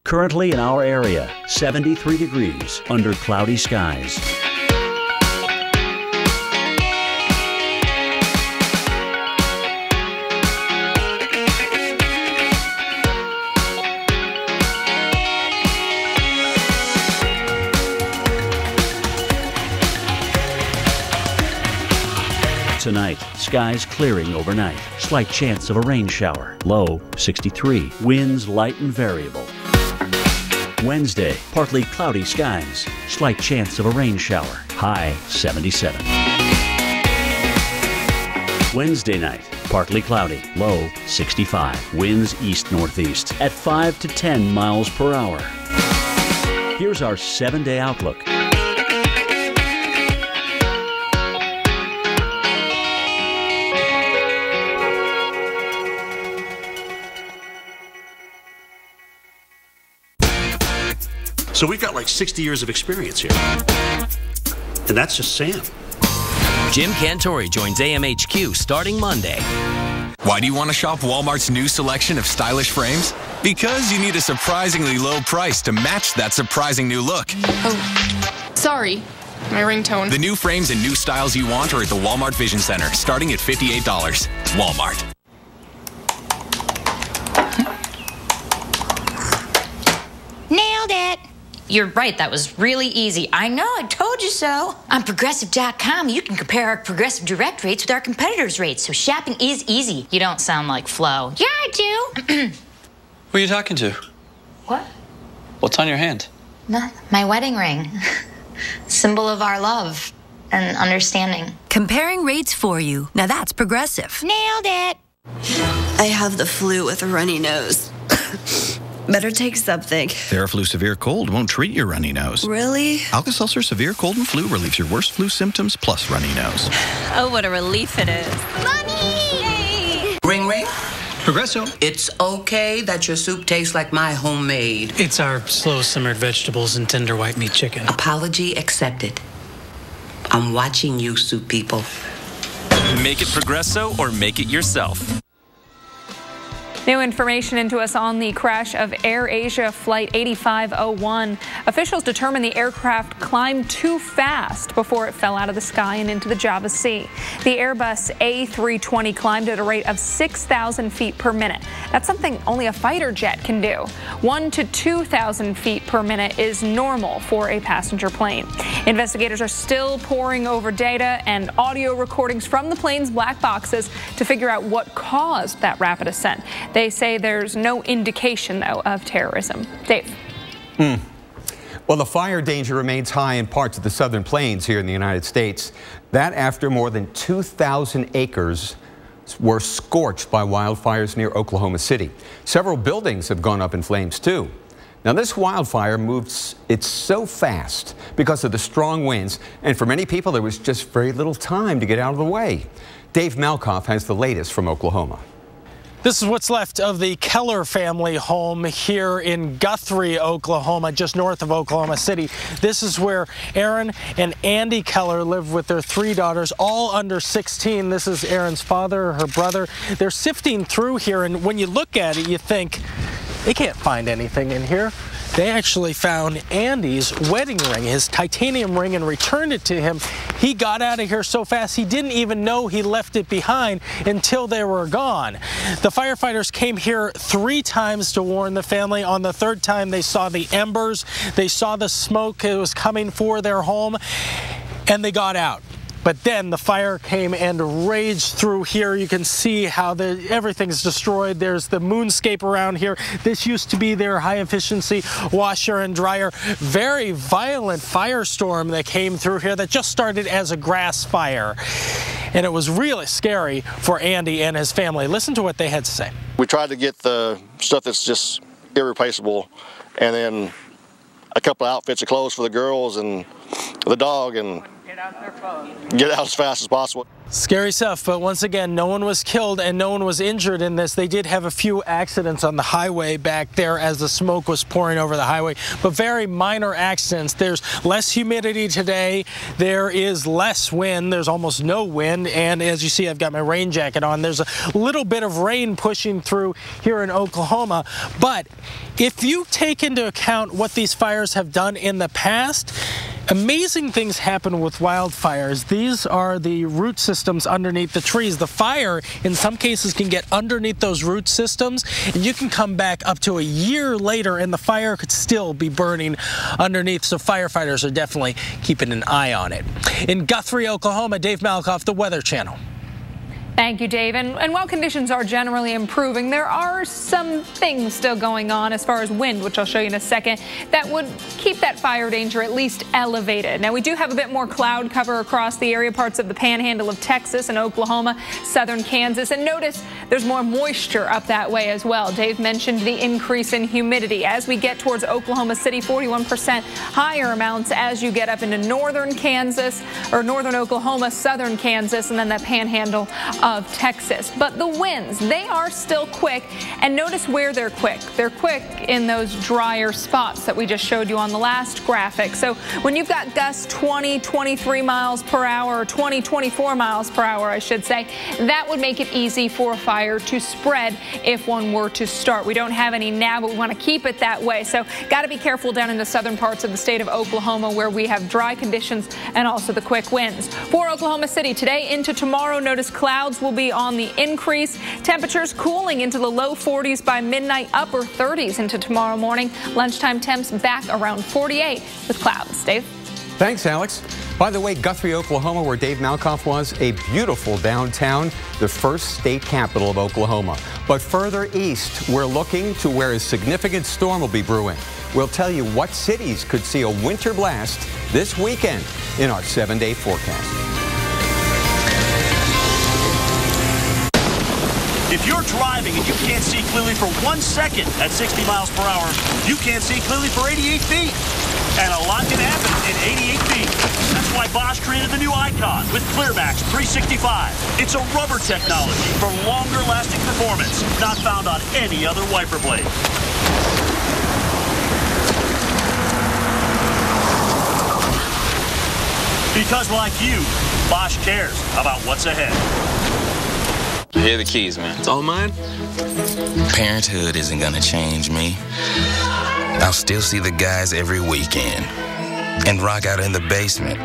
Currently in our area, 73 degrees under cloudy skies. Tonight, skies clearing overnight. Slight chance of a rain shower. Low 63. Winds light and variable. Wednesday, partly cloudy skies. Slight chance of a rain shower. High 77. Wednesday night, partly cloudy. Low 65. Winds east-northeast at 5 to 10 miles per hour. Here's our 7-day outlook. So we've got like 60 years of experience here. And that's just Sam. Jim Cantori joins AMHQ starting Monday. Why do you want to shop Walmart's new selection of stylish frames? Because you need a surprisingly low price to match that surprising new look. Oh, sorry. My ringtone. The new frames and new styles you want are at the Walmart Vision Center, starting at $58. Walmart. Nailed it. You're right, that was really easy. I know, I told you so. On Progressive.com, you can compare our Progressive Direct rates with our competitors' rates, so shopping is easy. You don't sound like Flo. Yeah, I do. Who are you talking to? What? What's on your hand? My wedding ring. Symbol of our love and understanding. Comparing rates for you. Now that's Progressive. Nailed it. I have the flu with a runny nose. Better take something. Theraflu Severe Cold won't treat your runny nose. Really? Alka-Seltzer Severe Cold and Flu relieves your worst flu symptoms plus runny nose. Oh, what a relief it is. Money! Ring, ring. Progresso. It's okay that your soup tastes like my homemade. It's our slow-simmered vegetables and tender white meat chicken. Apology accepted. I'm watching you, soup people. Make it Progresso or make it yourself. New information into us on the crash of AirAsia Flight 8501. Officials determined the aircraft climbed too fast before it fell out of the sky and into the Java Sea. The Airbus A320 climbed at a rate of 6,000 feet per minute. That's something only a fighter jet can do. 1,000 to 2,000 feet per minute is normal for a passenger plane. Investigators are still poring over data and audio recordings from the plane's black boxes to figure out what caused that rapid ascent. They say there's no indication, though, of terrorism. Dave. Well, the fire danger remains high in parts of the southern plains here in the United States. That after more than 2,000 acres were scorched by wildfires near Oklahoma City. Several buildings have gone up in flames, too. Now, this wildfire moves so fast because of the strong winds, and for many people, there was just very little time to get out of the way. Dave Malkoff has the latest from Oklahoma. This is what's left of the Keller family home here in Guthrie, Oklahoma, just north of Oklahoma City. This is where Aaron and Andy Keller live with their 3 daughters, all under 16. This is Aaron's father, her brother. They're sifting through here, and when you look at it, you think, they can't find anything in here. They actually found Andy's wedding ring, his titanium ring, and returned it to him. He got out of here so fast he didn't even know he left it behind until they were gone. The firefighters came here 3 times to warn the family. On the 3rd time, they saw the embers, they saw the smoke that was coming for their home, and they got out. But then the fire came and raged through here. You can see how everything's destroyed. There's the moonscape around here. This used to be their high-efficiency washer and dryer. Very violent firestorm that came through here that just started as a grass fire. And it was really scary for Andy and his family. Listen to what they had to say. We tried to get the stuff that's just irreplaceable, and then a couple of outfits of clothes for the girls and the dog, and get out as fast as possible. Scary stuff, but once again, no one was killed and no one was injured in this. They did have a few accidents on the highway back there as the smoke was pouring over the highway, but very minor accidents. There's less humidity today. There is less wind. There's almost no wind, and as you see, I've got my rain jacket on. There's a little bit of rain pushing through here in Oklahoma, but if you take into account what these fires have done in the past, amazing things happen with wildfires. These are the root systems underneath the trees. The fire, in some cases, can get underneath those root systems, and you can come back up to a year later, and the fire could still be burning underneath. So firefighters are definitely keeping an eye on it. In Guthrie, Oklahoma, Dave Malkoff, the Weather Channel. Thank you, Dave. And while conditions are generally improving, there are some things still going on as far as wind, which I'll show you in a second, that would keep that fire danger at least elevated. Now, we do have a bit more cloud cover across the area, parts of the panhandle of Texas and Oklahoma, southern Kansas. And notice there's more moisture up that way as well. Dave mentioned the increase in humidity. As we get towards Oklahoma City, 41% higher amounts as you get up into northern Kansas or northern Oklahoma, southern Kansas, and then that panhandle of Texas. But the winds, they are still quick, and notice where they're quick. They're quick in those drier spots that we just showed you on the last graphic. So when you've got gusts 20, 23 miles per hour, or 20, 24 miles per hour, I should say, that would make it easy for a fire to spread if one were to start. We don't have any now, but we want to keep it that way. So got to be careful down in the southern parts of the state of Oklahoma where we have dry conditions and also the quick winds. For Oklahoma City today into tomorrow, notice clouds will be on the increase. Temperatures cooling into the low 40s by midnight, upper 30s into tomorrow morning. Lunchtime temps back around 48 with clouds. Dave? Thanks, Alex. By the way, Guthrie, Oklahoma, where Dave Malkoff was, a beautiful downtown, the first state capital of Oklahoma. But further east, we're looking to where a significant storm will be brewing. We'll tell you what cities could see a winter blast this weekend in our 7-day forecast. If you're driving and you can't see clearly for 1 second at 60 miles per hour, you can't see clearly for 88 feet. And a lot can happen in 88 feet. That's why Bosch created the new Icon with ClearMax 365. It's a rubber technology for longer lasting performance, not found on any other wiper blade. Because like you, Bosch cares about what's ahead. Here are the keys, man. It's all mine? Parenthood isn't gonna change me. I'll still see the guys every weekend and rock out in the basement.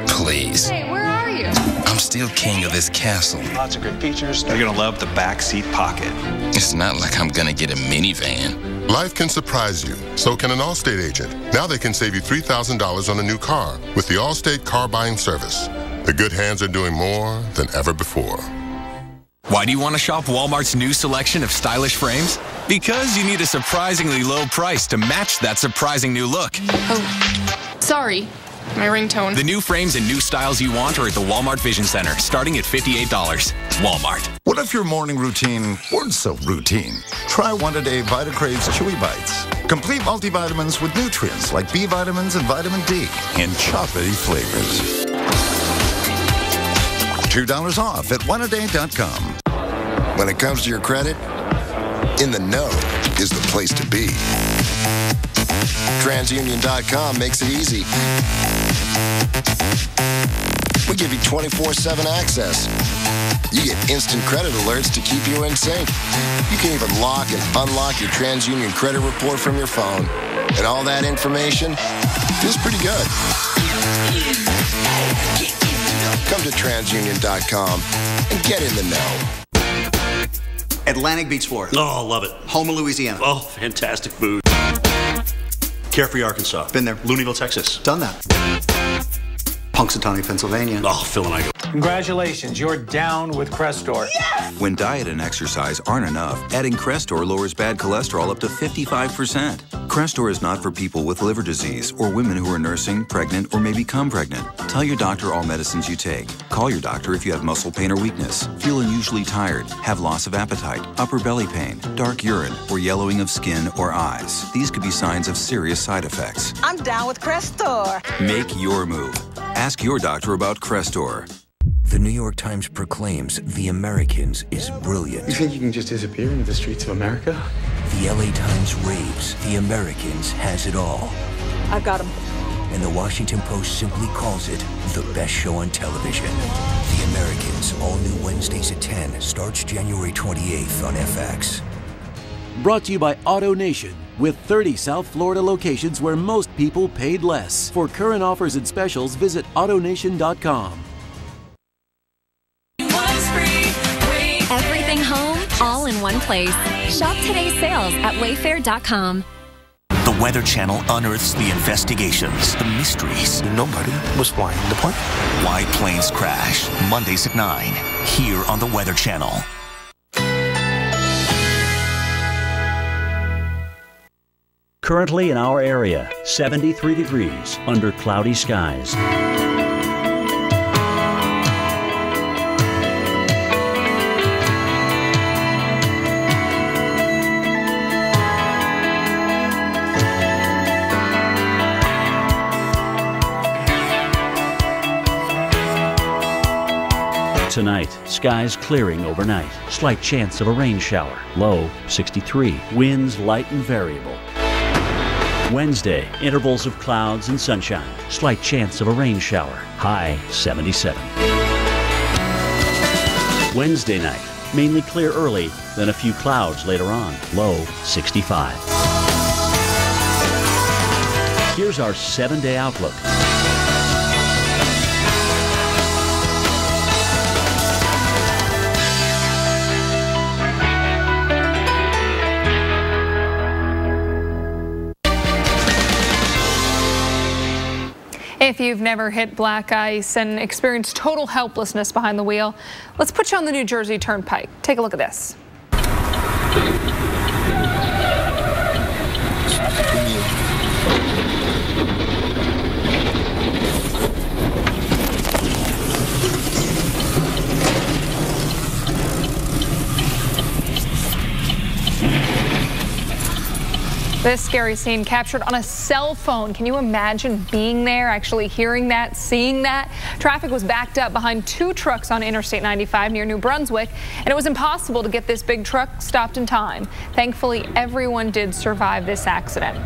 Please. Hey, where are you? I'm still king of this castle. Lots of good features. You're gonna love the back seat pocket. It's not like I'm gonna get a minivan. Life can surprise you. So can an Allstate agent. Now they can save you $3,000 on a new car with the Allstate Car Buying Service. The good hands are doing more than ever before. Why do you want to shop Walmart's new selection of stylish frames? Because you need a surprisingly low price to match that surprising new look. Oh, sorry. My ringtone. The new frames and new styles you want are at the Walmart Vision Center, starting at $58. Walmart. What if your morning routine weren't so routine? Try one-a-day VitaCrave's Chewy Bites. Complete multivitamins with nutrients like B vitamins and vitamin D in chocolatey flavors. $2 off at oneaday.com. When it comes to your credit, In the Know is the place to be. TransUnion.com makes it easy. We give you 24/7 access. You get instant credit alerts to keep you in sync. You can even lock and unlock your TransUnion credit report from your phone. And all that information feels pretty good. Come to TransUnion.com and get in the know. Atlantic Beach, Florida. Oh, love it. Houma, Louisiana. Oh, fantastic food. Carefree, Arkansas. Been there. Looneyville, Texas. Done that. Punxsutawney, Pennsylvania. Oh, Phil and I go. Congratulations, you're down with Crestor. Yes! When diet and exercise aren't enough, adding Crestor lowers bad cholesterol up to 55%. Crestor is not for people with liver disease or women who are nursing, pregnant, or may become pregnant. Tell your doctor all medicines you take. Call your doctor if you have muscle pain or weakness, feel unusually tired, have loss of appetite, upper belly pain, dark urine, or yellowing of skin or eyes. These could be signs of serious side effects. I'm down with Crestor. Make your move. Ask your doctor about Crestor. The New York Times proclaims The Americans is brilliant. You think you can just disappear into the streets of America? The LA Times raves The Americans has it all. I've got him. And the Washington Post simply calls it the best show on television. The Americans, all new Wednesdays at 10, starts January 28th on FX. Brought to you by AutoNation, with 30 South Florida locations where most people paid less. For current offers and specials, visit AutoNation.com. Everything home, all in one place. Shop today's sales at Wayfair.com. The Weather Channel unearths the investigations, the mysteries. Nobody was flying the plane. Why planes crash. Mondays at 9, here on the Weather Channel. Currently in our area, 73 degrees under cloudy skies. Tonight, skies clearing overnight. Slight chance of a rain shower. Low 63. Winds light and variable. Wednesday, intervals of clouds and sunshine. Slight chance of a rain shower. High 77. Wednesday night, mainly clear early, then a few clouds later on. Low 65. Here's our 7-day outlook. If you've never hit black ice and experienced total helplessness behind the wheel, let's put you on the New Jersey Turnpike. Take a look at this. This scary scene captured on a cell phone. Can you imagine being there, actually hearing that, seeing that? Traffic was backed up behind 2 trucks on Interstate 95 near New Brunswick, and it was impossible to get this big truck stopped in time. Thankfully, everyone did survive this accident.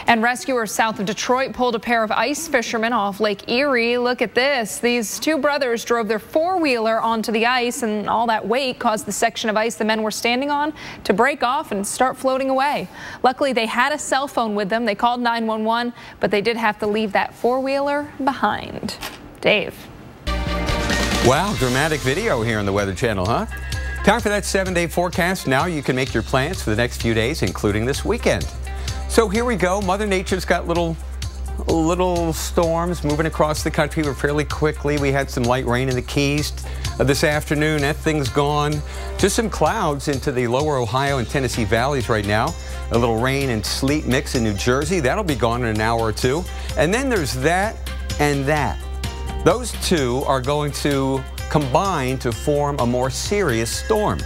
And rescuers south of Detroit pulled a pair of ice fishermen off Lake Erie. Look at this. These 2 brothers drove their 4-wheeler onto the ice, and all that weight caused the section of ice the men were standing on to break off and start floating away. Luckily, they had a cell phone with them. They called 911, but they did have to leave that 4-wheeler behind. Dave. Wow, dramatic video here on the Weather Channel, huh? Time for that 7-day forecast. Now you can make your plans for the next few days, including this weekend. So here we go. Mother Nature's got little storms moving across the country fairly quickly. We had some light rain in the Keys this afternoon. That thing's gone. Just some clouds into the lower Ohio and Tennessee valleys right now. A little rain and sleet mix in New Jersey. That'll be gone in an hour or 2. And then there's that and that. Those 2 are going to combine to form a more serious storm.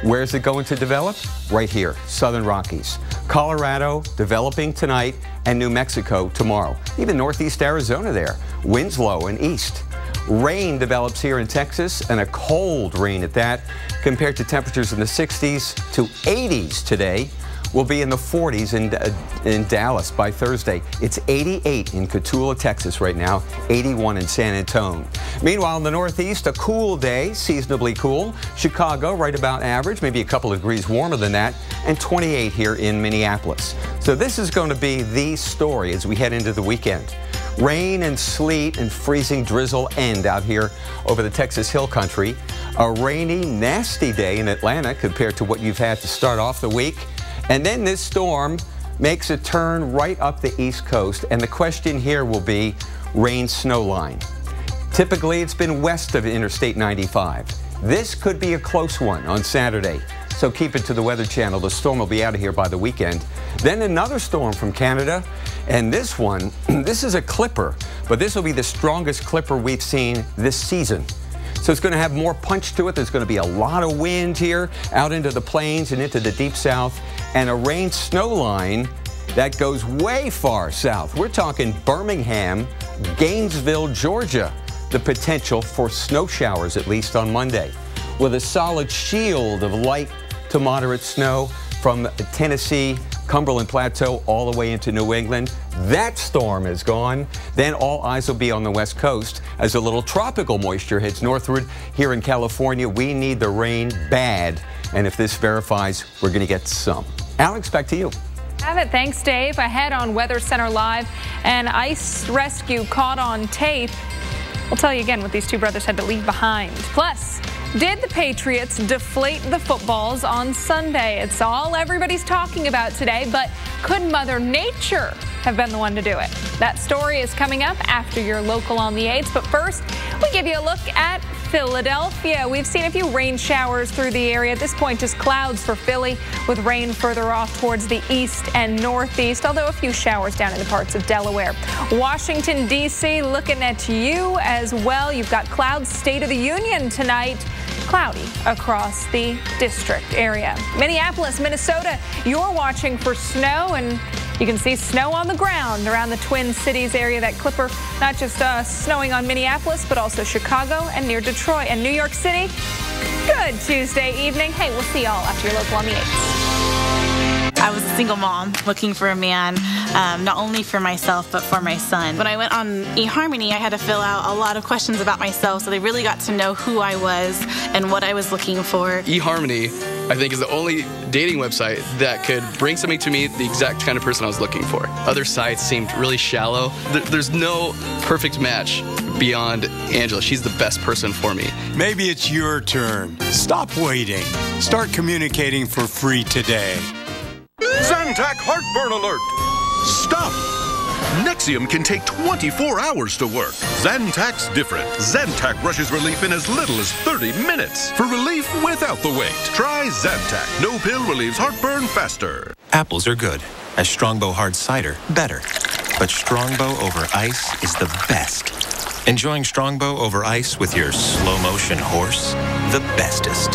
Where's it going to develop? Right here, Southern Rockies. Colorado developing tonight, and New Mexico tomorrow. Even northeast Arizona there. Winds low and east. Rain develops here in Texas, and a cold rain at that, compared to temperatures in the 60s to 80s today. We'll be in the 40s in Dallas by Thursday. It's 88 in Cotulla, Texas right now, 81 in San Antonio. Meanwhile, in the Northeast, a cool day, seasonably cool. Chicago, right about average, maybe a couple of degrees warmer than that, and 28 here in Minneapolis. So this is going to be the story as we head into the weekend. Rain and sleet and freezing drizzle end out here over the Texas Hill Country. A rainy, nasty day in Atlanta compared to what you've had to start off the week. And then this storm makes a turn right up the East Coast, and the question here will be rain-snow line. Typically, it's been west of Interstate 95. This could be a close one on Saturday, so keep it to the Weather Channel. The storm will be out of here by the weekend. Then another storm from Canada, and this one, this is a clipper, but this will be the strongest clipper we've seen this season. So it's going to have more punch to it. There's going to be a lot of wind here out into the plains and into the deep south. And a rain-snow line That goes way far south. We're talking Birmingham, Gainesville, Georgia. The potential for snow showers, at least on Monday. With a solid shield of light to moderate snow from Tennessee, Cumberland Plateau, all the way into New England. That storm is gone. Then all eyes will be on the West Coast as a little tropical moisture heads northward. Here in California, we need the rain bad. And if this verifies, we're going to get some. Alex, back to you. Have it. Thanks, Dave. Ahead on Weather Center Live, an ice rescue caught on tape. We'll tell you again what these two brothers had to leave behind. Plus, did the Patriots deflate the footballs on Sunday? It's all everybody's talking about today, but could Mother Nature have been the one to do it? That story is coming up after your local on the 8s, but first, we give you a look at Philadelphia. We've seen a few rain showers through the area. At this point, just clouds for Philly, with rain further off towards the east and northeast, although a few showers down in the parts of Delaware. Washington, D.C., looking at you as well. You've got clouds, State of the Union tonight. Cloudy across the district area. Minneapolis, Minnesota, you're watching for snow, and you can see snow on the ground around the Twin Cities area. That clipper, not just snowing on Minneapolis, but also Chicago and near Detroit and New York City. Good Tuesday evening. Hey, we'll see y'all after your local on the 8th. I was a single mom looking for a man, not only for myself, but for my son. When I went on eHarmony, I had to fill out a lot of questions about myself, so they really got to know who I was and what I was looking for. eHarmony, I think, is the only dating website that could bring something to me, the exact kind of person I was looking for. Other sites seemed really shallow. There's no perfect match beyond Angela. She's the best person for me. Maybe it's your turn. Stop waiting. Start communicating for free today. Zantac heartburn alert! Stop! Nexium can take 24 hours to work. Zantac's different. Zantac rushes relief in as little as 30 minutes. For relief without the wait, try Zantac. No pill relieves heartburn faster. Apples are good. As Strongbow hard cider, better. But Strongbow over ice is the best. Enjoying Strongbow over ice with your slow-motion horse? The bestest.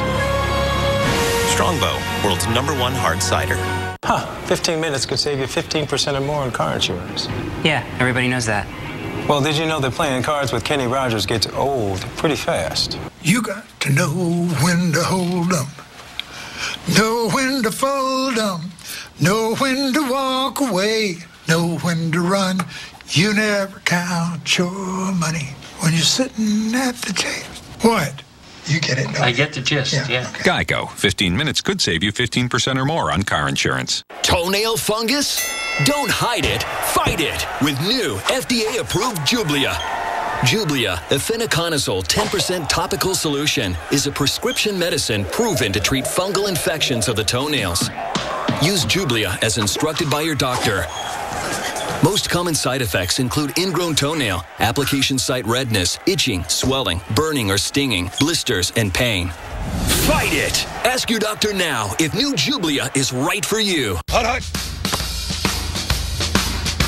Strongbow, world's #1 hard cider. 15 minutes could save you 15% or more on car insurance. Yeah, everybody knows that. Well, did you know that playing cards with Kenny Rogers gets old pretty fast? You got to know when to hold 'em, know when to fold 'em, know when to walk away, know when to run. You never count your money when you're sitting at the table. What? You get it, I get the gist, yeah. Geico. 15 minutes could save you 15% or more on car insurance. Toenail fungus? Don't hide it, fight it with new FDA-approved Jublia. Jublia, a fenoconazole 10% topical solution, is a prescription medicine proven to treat fungal infections of the toenails. Use Jublia as instructed by your doctor. Most common side effects include ingrown toenail, application site redness, itching, swelling, burning or stinging, blisters, and pain. Fight it! Ask your doctor now if new Jublia is right for you. Hut.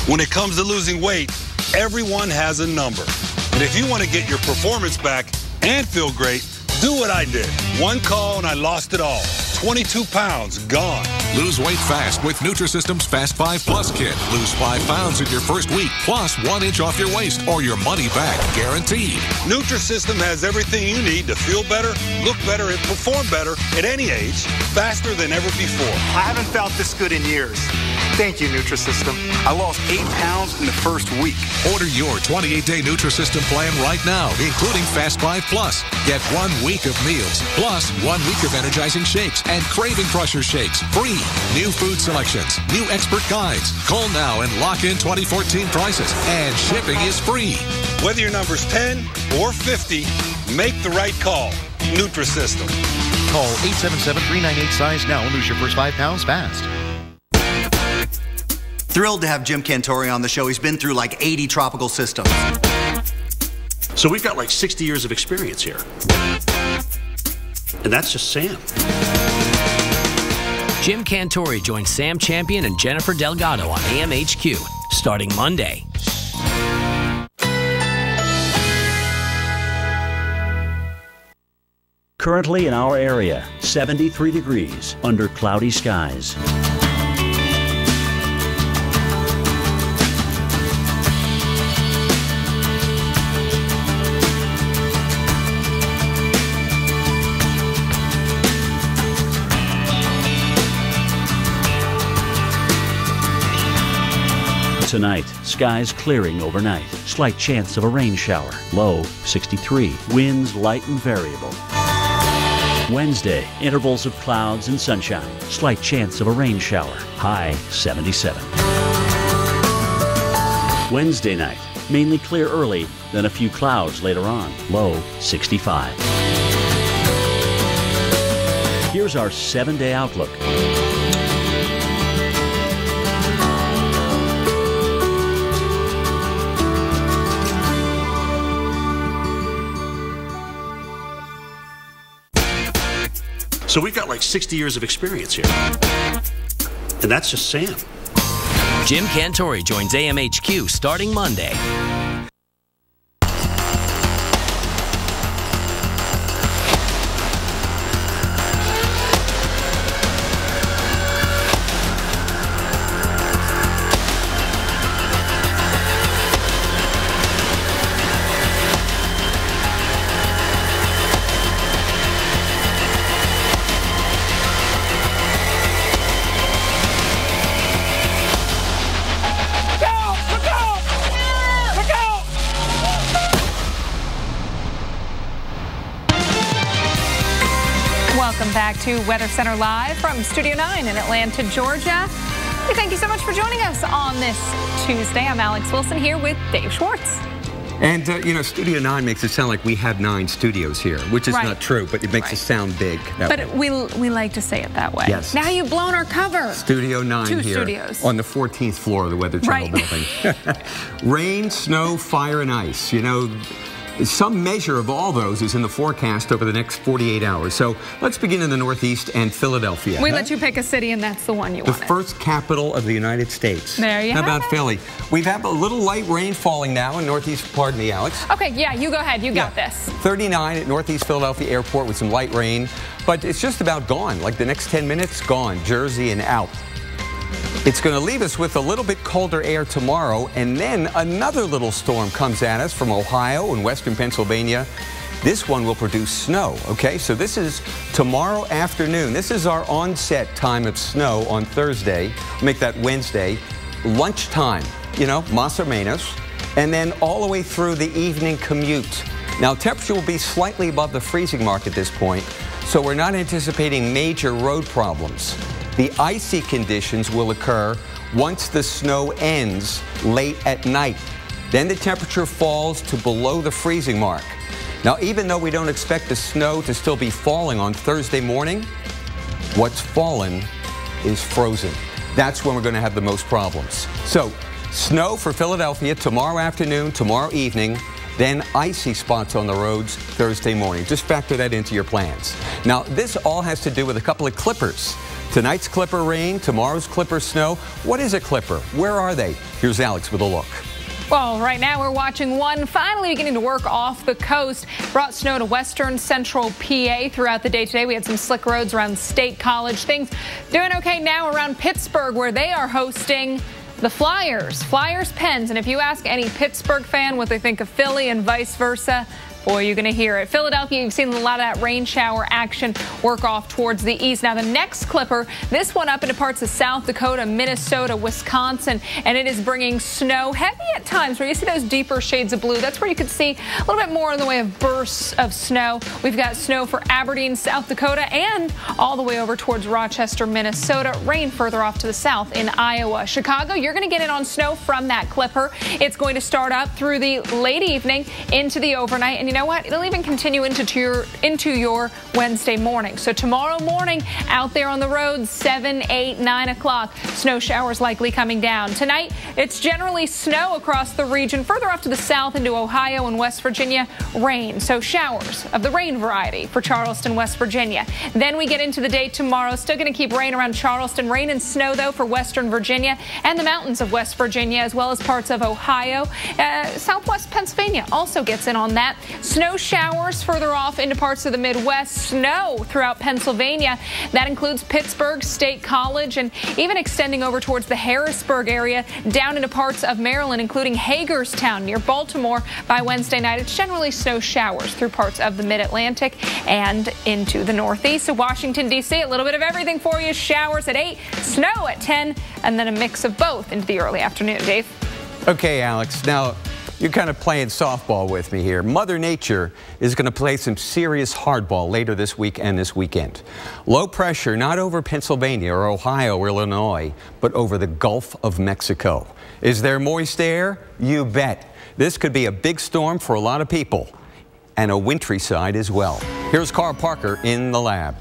When it comes to losing weight, everyone has a number. And if you want to get your performance back and feel great, do what I did. One call and I lost it all. 22 pounds gone. Lose weight fast with Nutrisystem's Fast 5 Plus kit. Lose 5 pounds in your first week, plus 1 inch off your waist, or your money back guaranteed. Nutrisystem has everything you need to feel better, look better, and perform better at any age, faster than ever before. I haven't felt this good in years. Thank you, Nutrisystem. I lost 8 pounds in the first week. Order your 28-day Nutrisystem plan right now, including Fast 5 Plus. Get 1 week of meals, plus 1 week of energizing shakes and craving crusher shakes free. New food selections, new expert guides. Call now and lock in 2014 prices, and shipping is free. Whether your number's 10 or 50, make the right call. Nutrisystem. Call 877-398-SIZE now and lose your first 5 pounds fast. Thrilled to have Jim Cantore on the show. He's been through like 80 tropical systems. So we've got like 60 years of experience here. And that's just Sam. Jim Cantore joins Sam Champion and Jennifer Delgado on AMHQ starting Monday. Currently in our area, 73 degrees under cloudy skies. Tonight, skies clearing overnight. Slight chance of a rain shower. Low 63. Winds light and variable. Wednesday, intervals of clouds and sunshine. Slight chance of a rain shower. High 77. Wednesday night, mainly clear early, then a few clouds later on. Low 65. Here's our 7-day outlook. So we've got like 60 years of experience here. And that's just Sam. Jim Cantori joins AMHQ starting Monday. Welcome back to Weather Center Live from Studio 9 in Atlanta, Georgia. We thank you so much for joining us on this Tuesday. I'm Alex Wilson here with Dave Schwartz. And, you know, Studio 9 makes it sound like we have 9 studios here, which is not true, but it makes it sound big. But we like to say it that way. Yes. Now you've blown our cover. Studio 9 Two here studios. On the 14th floor of the Weather Channel building. Rain, snow, fire, and ice. You know, some measure of all those is in the forecast over the next 48 hours. So let's begin in the Northeast and Philadelphia. We let you pick a city, and that's the one you wanted. The first capital of the United States. There you How have about it. Philly? We've had a little light rain falling now in Northeast, pardon me, Alex. Okay, yeah, you go ahead. You got this. 39 at Northeast Philadelphia Airport with some light rain, but it's just about gone. Like the next 10 minutes, gone. Jersey and out. It's going to leave us with a little bit colder air tomorrow, and then another little storm comes at us from Ohio and western Pennsylvania. This one will produce snow, okay? So this is tomorrow afternoon. This is our onset time of snow on Thursday. Make that Wednesday. Lunchtime, you know, Mas o menos, and then all the way through the evening commute. Now, temperature will be slightly above the freezing mark at this point, so we're not anticipating major road problems. The icy conditions will occur once the snow ends late at night. Then the temperature falls to below the freezing mark. Now, even though we don't expect the snow to still be falling on Thursday morning, what's fallen is frozen. That's when we're going to have the most problems. So, snow for Philadelphia tomorrow afternoon, tomorrow evening, then icy spots on the roads Thursday morning. Just factor that into your plans. Now, this all has to do with a couple of clippers. Tonight's clipper rain, tomorrow's clipper snow. What is a clipper? Where are they? Here's Alex with a look. Well, right now we're watching one finally beginning to work off the coast. Brought snow to western central PA throughout the day today. We had some slick roads around State College. Things doing okay now around Pittsburgh, where they are hosting the Flyers. Flyers Pens. And if you ask any Pittsburgh fan what they think of Philly and vice versa, boy, you're going to hear it. Philadelphia, you've seen a lot of that rain shower action work off towards the east. Now, the next clipper, this one up into parts of South Dakota, Minnesota, Wisconsin, and it is bringing snow heavy at times where you see those deeper shades of blue. That's where you could see a little bit more in the way of bursts of snow. We've got snow for Aberdeen, South Dakota, and all the way over towards Rochester, Minnesota. Rain further off to the south in Iowa. Chicago, you're going to get in on snow from that clipper. It's going to start up through the late evening into the overnight, and you know what? It'll even continue into your Wednesday morning. So tomorrow morning, out there on the roads, 7, 8, 9 o'clock, snow showers likely coming down. Tonight, it's generally snow across the region. Further off to the south into Ohio and West Virginia, rain. So showers of the rain variety for Charleston, West Virginia. Then we get into the day tomorrow. Still going to keep rain around Charleston. Rain and snow, though, for western Virginia and the mountains of West Virginia, as well as parts of Ohio. Southwest Pennsylvania also gets in on that. Snow showers further off into parts of the Midwest. Snow throughout Pennsylvania. That includes Pittsburgh, State College, and even extending over towards the Harrisburg area, down into parts of Maryland, including Hagerstown near Baltimore. By Wednesday night, it's generally snow showers through parts of the Mid-Atlantic and into the Northeast. So Washington, D.C., a little bit of everything for you. Showers at 8, snow at 10, and then a mix of both into the early afternoon. Dave? Okay, Alex, now you're kind of playing softball with me here. Mother Nature is going to play some serious hardball later this week and this weekend. Low pressure not over Pennsylvania or Ohio or Illinois, but over the Gulf of Mexico. Is there moist air? You bet. This could be a big storm for a lot of people, and a wintry side as well. Here's Carl Parker in the lab.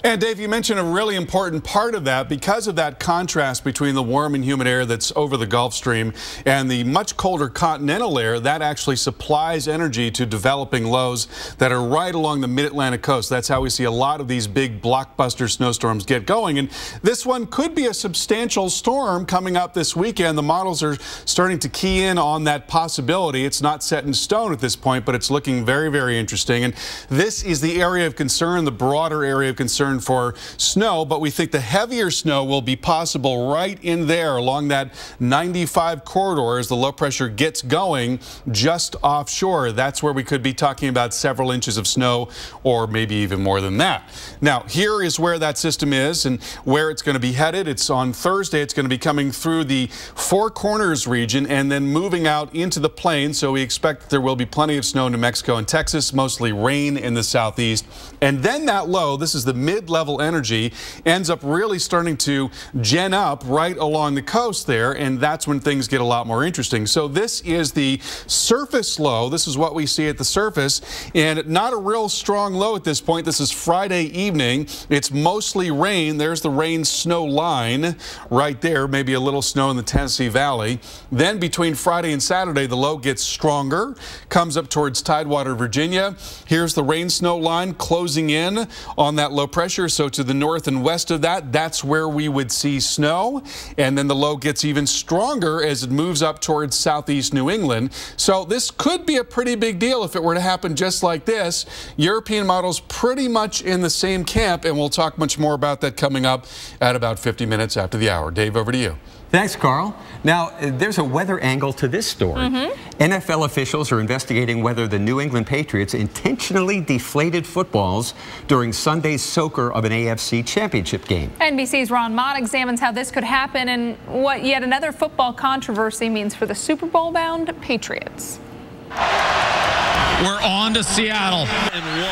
And Dave, you mentioned a really important part of that because of that contrast between the warm and humid air that's over the Gulf Stream and the much colder continental air that actually supplies energy to developing lows that are right along the mid-Atlantic coast. That's how we see a lot of these big blockbuster snowstorms get going. And this one could be a substantial storm coming up this weekend. The models are starting to key in on that possibility. It's not set in stone at this point, but it's looking very, very interesting. And this is the area of concern, the broader area of concern for snow, but we think the heavier snow will be possible right in there along that 95 corridor as the low pressure gets going just offshore. That's where we could be talking about several inches of snow or maybe even more than that. Now, here is where that system is and where it's going to be headed. It's on Thursday. It's going to be coming through the Four Corners region and then moving out into the plains. So we expect that there will be plenty of snow in New Mexico and Texas, mostly rain in the southeast. And then that low, this is the mid-level energy, ends up really starting to gen up right along the coast there, and that's when things get a lot more interesting. So this is the surface low. This is what we see at the surface, and not a real strong low at this point. This is Friday evening. It's mostly rain. There's the rain-snow line right there, maybe a little snow in the Tennessee Valley. Then between Friday and Saturday, the low gets stronger, comes up towards Tidewater, Virginia. Here's the rain-snow line closing in on that low pressure. So to the north and west of that, that's where we would see snow. And then the low gets even stronger as it moves up towards southeast New England. So this could be a pretty big deal if it were to happen just like this. European models pretty much in the same camp, and we'll talk much more about that coming up at about 50 minutes after the hour. Dave, over to you. Thanks, Carl. Now, there's a weather angle to this story. NFL officials are investigating whether the New England Patriots intentionally deflated footballs during Sunday's soaker of an AFC championship game. NBC's Ron Mott examines how this could happen and what yet another football controversy means for the Super Bowl-bound Patriots. We're on to Seattle.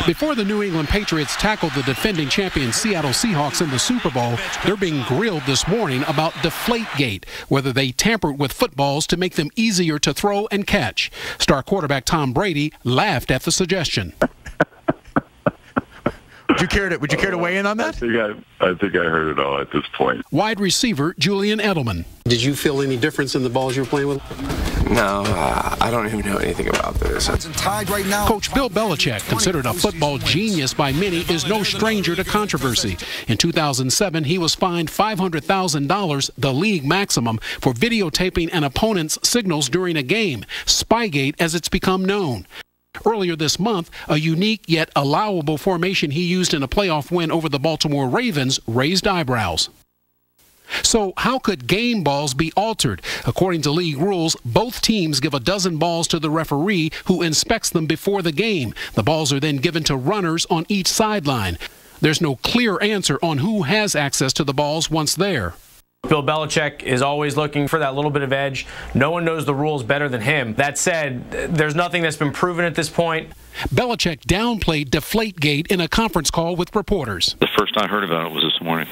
Before the New England Patriots tackled the defending champion Seattle Seahawks in the Super Bowl, they're being grilled this morning about Deflategate, whether they tampered with footballs to make them easier to throw and catch. Star quarterback Tom Brady laughed at the suggestion. Would you care to weigh in on that? I think I heard it all at this point. Wide receiver Julian Edelman. Did you feel any difference in the balls you were playing with? No, I don't even know anything about this. Tied right now. Coach Bill Belichick, considered a football genius by many, is no stranger to controversy. In 2007, he was fined $500,000, the league maximum, for videotaping an opponent's signals during a game, Spygate as it's become known. Earlier this month, a unique yet allowable formation he used in a playoff win over the Baltimore Ravens raised eyebrows. So how could game balls be altered? According to league rules, both teams give a dozen balls to the referee who inspects them before the game. The balls are then given to runners on each sideline. There's no clear answer on who has access to the balls once there. Bill Belichick is always looking for that little bit of edge. No one knows the rules better than him. That said, there's nothing that's been proven at this point. Belichick downplayed Deflategate in a conference call with reporters. The first I heard about it was this morning.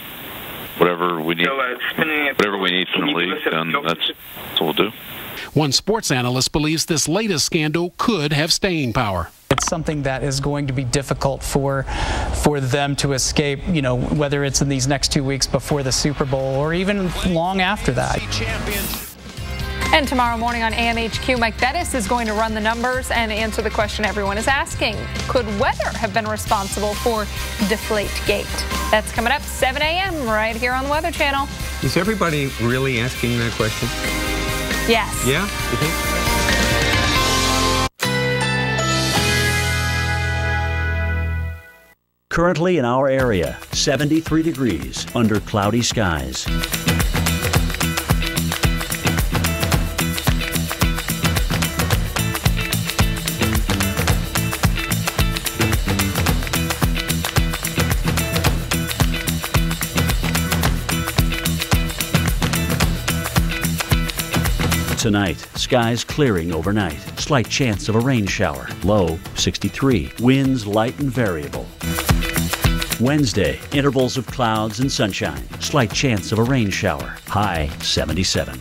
Whatever we need from the league, then that's what we'll do. One sports analyst believes this latest scandal could have staying power. It's something that is going to be difficult for them to escape, you know, whether it's in these next 2 weeks before the Super Bowl or even long after that. And tomorrow morning on AMHQ, Mike Bettis is going to run the numbers and answer the question everyone is asking. Could weather have been responsible for Deflategate? That's coming up 7 a.m. right here on the Weather Channel. Is everybody really asking that question? Yes. Yeah? You think? Currently in our area, 73 degrees under cloudy skies. Tonight, skies clearing overnight. Slight chance of a rain shower. Low 63. Winds light and variable. Wednesday, intervals of clouds and sunshine. Slight chance of a rain shower. High 77.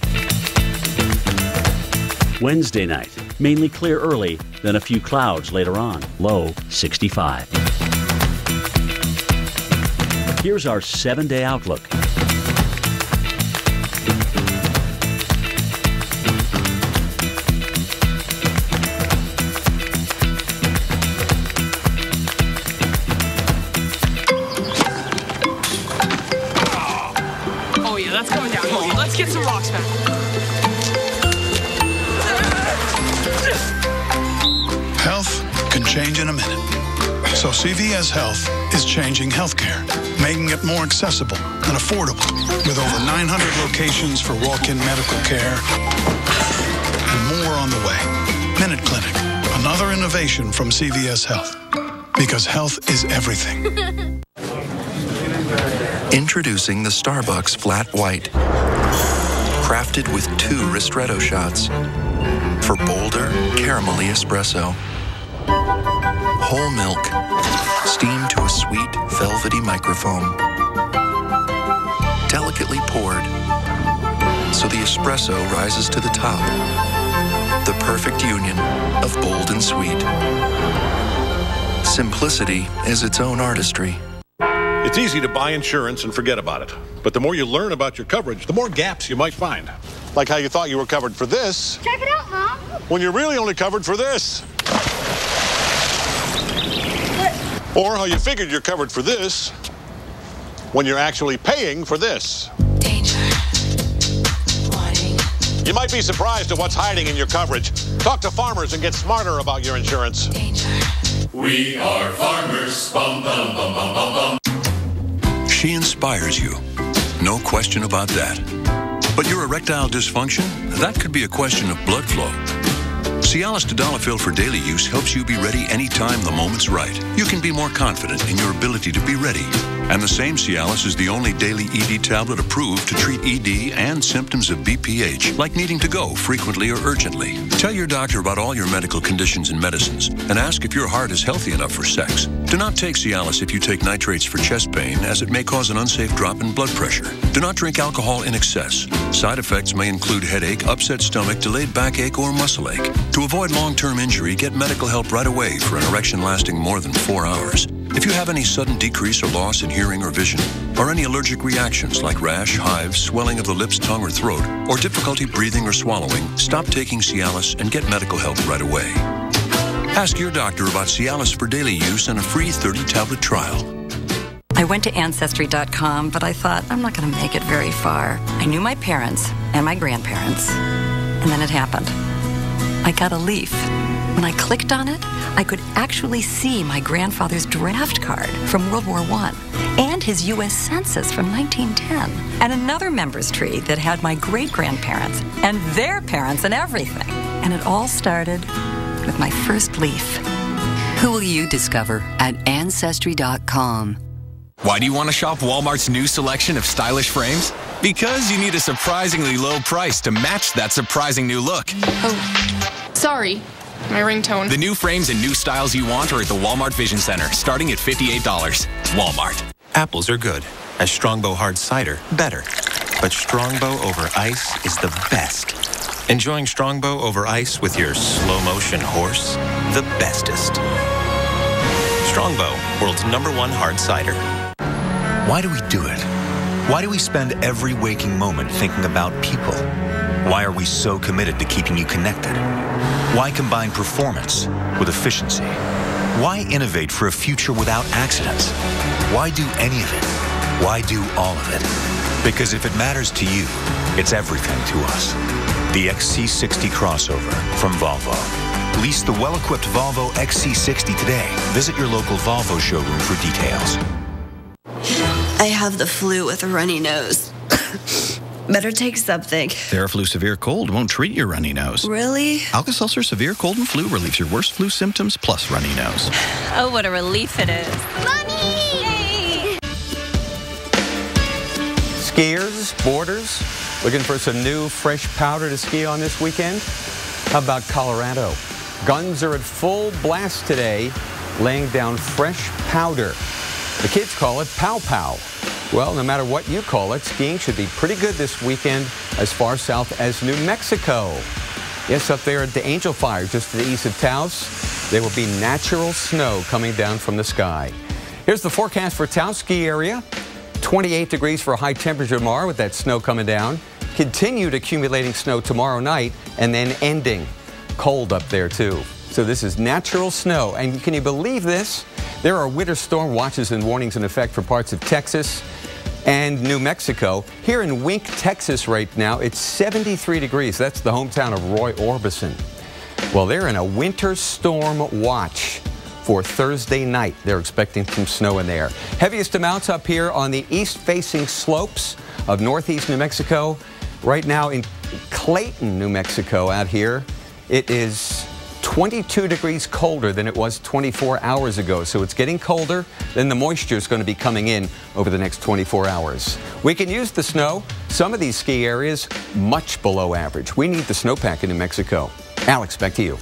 Wednesday night, mainly clear early, then a few clouds later on. Low 65. Here's our 7-day outlook. Oh yeah, that's going down. Let's get some rocks back. Health can change in a minute. So CVS Health is changing healthcare, making it more accessible and affordable, with over 900 locations for walk-in medical care and more on the way. Minute Clinic, another innovation from CVS Health, because health is everything. Introducing the Starbucks Flat White, crafted with 2 Ristretto shots for bolder, caramelly espresso. Whole milk, steamed to a sweet, velvety microfoam. Delicately poured, so the espresso rises to the top. The perfect union of bold and sweet. Simplicity is its own artistry. It's easy to buy insurance and forget about it. But the more you learn about your coverage, the more gaps you might find. Like how you thought you were covered for this. Check it out, Mom. When you're really only covered for this. Or how you figured you're covered for this when you're actually paying for this. Danger. Warning. You might be surprised at what's hiding in your coverage. Talk to farmers and get smarter about your insurance. Danger. We are farmers. Bum, bum, bum, bum, bum, bum. She inspires you. No question about that. But your erectile dysfunction? That could be a question of blood flow. Cialis Tadalafil for daily use helps you be ready anytime the moment's right. You can be more confident in your ability to be ready. And the same Cialis is the only daily ED tablet approved to treat ED and symptoms of BPH, like needing to go frequently or urgently. Tell your doctor about all your medical conditions and medicines, and ask if your heart is healthy enough for sex. Do not take Cialis if you take nitrates for chest pain, as it may cause an unsafe drop in blood pressure. Do not drink alcohol in excess. Side effects may include headache, upset stomach, delayed backache, or muscle ache. To avoid long-term injury, get medical help right away for an erection lasting more than 4 hours. If you have any sudden decrease or loss in hearing or vision, or any allergic reactions like rash, hives, swelling of the lips, tongue, or throat, or difficulty breathing or swallowing, stop taking Cialis and get medical help right away. Ask your doctor about Cialis for daily use and a free 30-tablet trial. I went to Ancestry.com, but I thought, I'm not going to make it very far. I knew my parents and my grandparents, and then it happened. I got a leaf. When I clicked on it, I could actually see my grandfather's draft card from World War I and his U.S. Census from 1910, and another member's tree that had my great-grandparents and their parents and everything. And it all started with my first leaf. Who will you discover at Ancestry.com? Why do you want to shop Walmart's new selection of stylish frames? Because you need a surprisingly low price to match that surprising new look. Oh, sorry. My ringtone. The new frames and new styles you want are at the Walmart Vision Center, starting at $58. Walmart. Apples are good. As Strongbow Hard Cider, better. But Strongbow over ice is the best. Enjoying Strongbow over ice with your slow-motion horse? The bestest. Strongbow, world's #1 hard cider. Why do we do it? Why do we spend every waking moment thinking about people? Why are we so committed to keeping you connected? Why combine performance with efficiency? Why innovate for a future without accidents? Why do any of it? Why do all of it? Because if it matters to you, it's everything to us. The XC60 crossover from Volvo. Lease the well-equipped Volvo XC60 today. Visit your local Volvo showroom for details. I have the flu with a runny nose. Better take something. Theraflu Severe Cold won't treat your runny nose. Really? Alka-Seltzer Severe Cold and Flu relieves your worst flu symptoms plus runny nose. Oh, what a relief it is. Mommy! Skiers, boarders, Looking for some new fresh powder to ski on this weekend? How about Colorado? Guns are at full blast today, laying down fresh powder. The kids call it pow pow. Well, no matter what you call it, skiing should be pretty good this weekend as far south as New Mexico. Yes, up there at the Angel Fire, just to the east of Taos, there will be natural snow coming down from the sky. Here's the forecast for Taos ski area. 28 degrees for a high temperature tomorrow with that snow coming down. Continued accumulating snow tomorrow night and then ending. Cold up there too. So this is natural snow. And can you believe this? There are winter storm watches and warnings in effect for parts of Texas and New Mexico. Here in Wink, Texas right now, it's 73 degrees. That's the hometown of Roy Orbison. Well, they're in a winter storm watch for Thursday night. They're expecting some snow in there. Heaviest amounts up here on the east-facing slopes of northeast New Mexico. Right now in Clayton, New Mexico out here, it is 22 degrees colder than it was 24 hours ago. So it's getting colder. Then the moisture is going to be coming in over the next 24 hours. We can use the snow. Some of these ski areas much below average. We need the snowpack in New Mexico. Alex, back to you.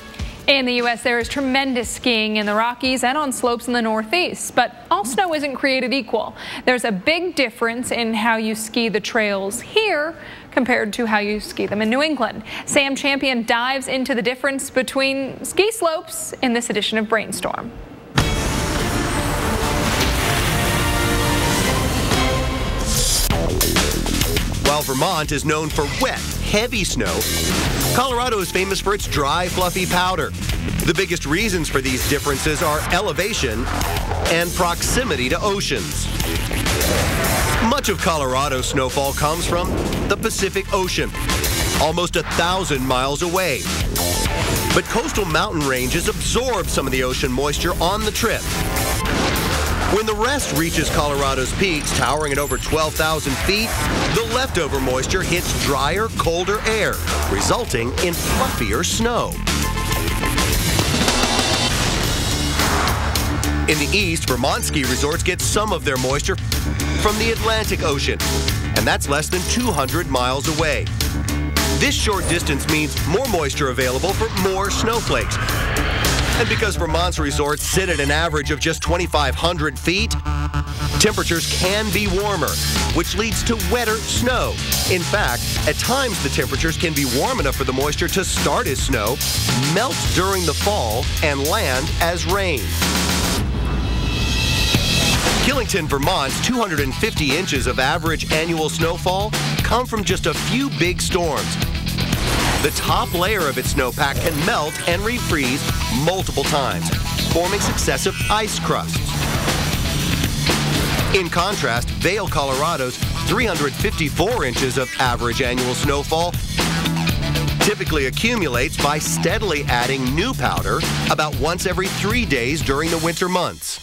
In the U.S., there is tremendous skiing in the Rockies and on slopes in the Northeast, but all snow isn't created equal. There's a big difference in how you ski the trails here compared to how you ski them in New England. Sam Champion dives into the difference between ski slopes in this edition of Brainstorm. While Vermont is known for wet, heavy snow, Colorado is famous for its dry, fluffy powder. The biggest reasons for these differences are elevation and proximity to oceans. Much of Colorado's snowfall comes from the Pacific Ocean, almost 1,000 miles away. But coastal mountain ranges absorb some of the ocean moisture on the trip. When the rest reaches Colorado's peaks, towering at over 12,000 feet, the leftover moisture hits drier, colder air, resulting in fluffier snow. In the east, Vermont ski resorts get some of their moisture from the Atlantic Ocean, and that's less than 200 miles away. This short distance means more moisture available for more snowflakes. And because Vermont's resorts sit at an average of just 2,500 feet, temperatures can be warmer, which leads to wetter snow. In fact, at times the temperatures can be warm enough for the moisture to start as snow, melt during the fall, and land as rain. Killington, Vermont's 250 inches of average annual snowfall come from just a few big storms. The top layer of its snowpack can melt and refreeze multiple times, forming successive ice crusts. In contrast, Vail, Colorado's 354 inches of average annual snowfall typically accumulates by steadily adding new powder about once every 3 days during the winter months.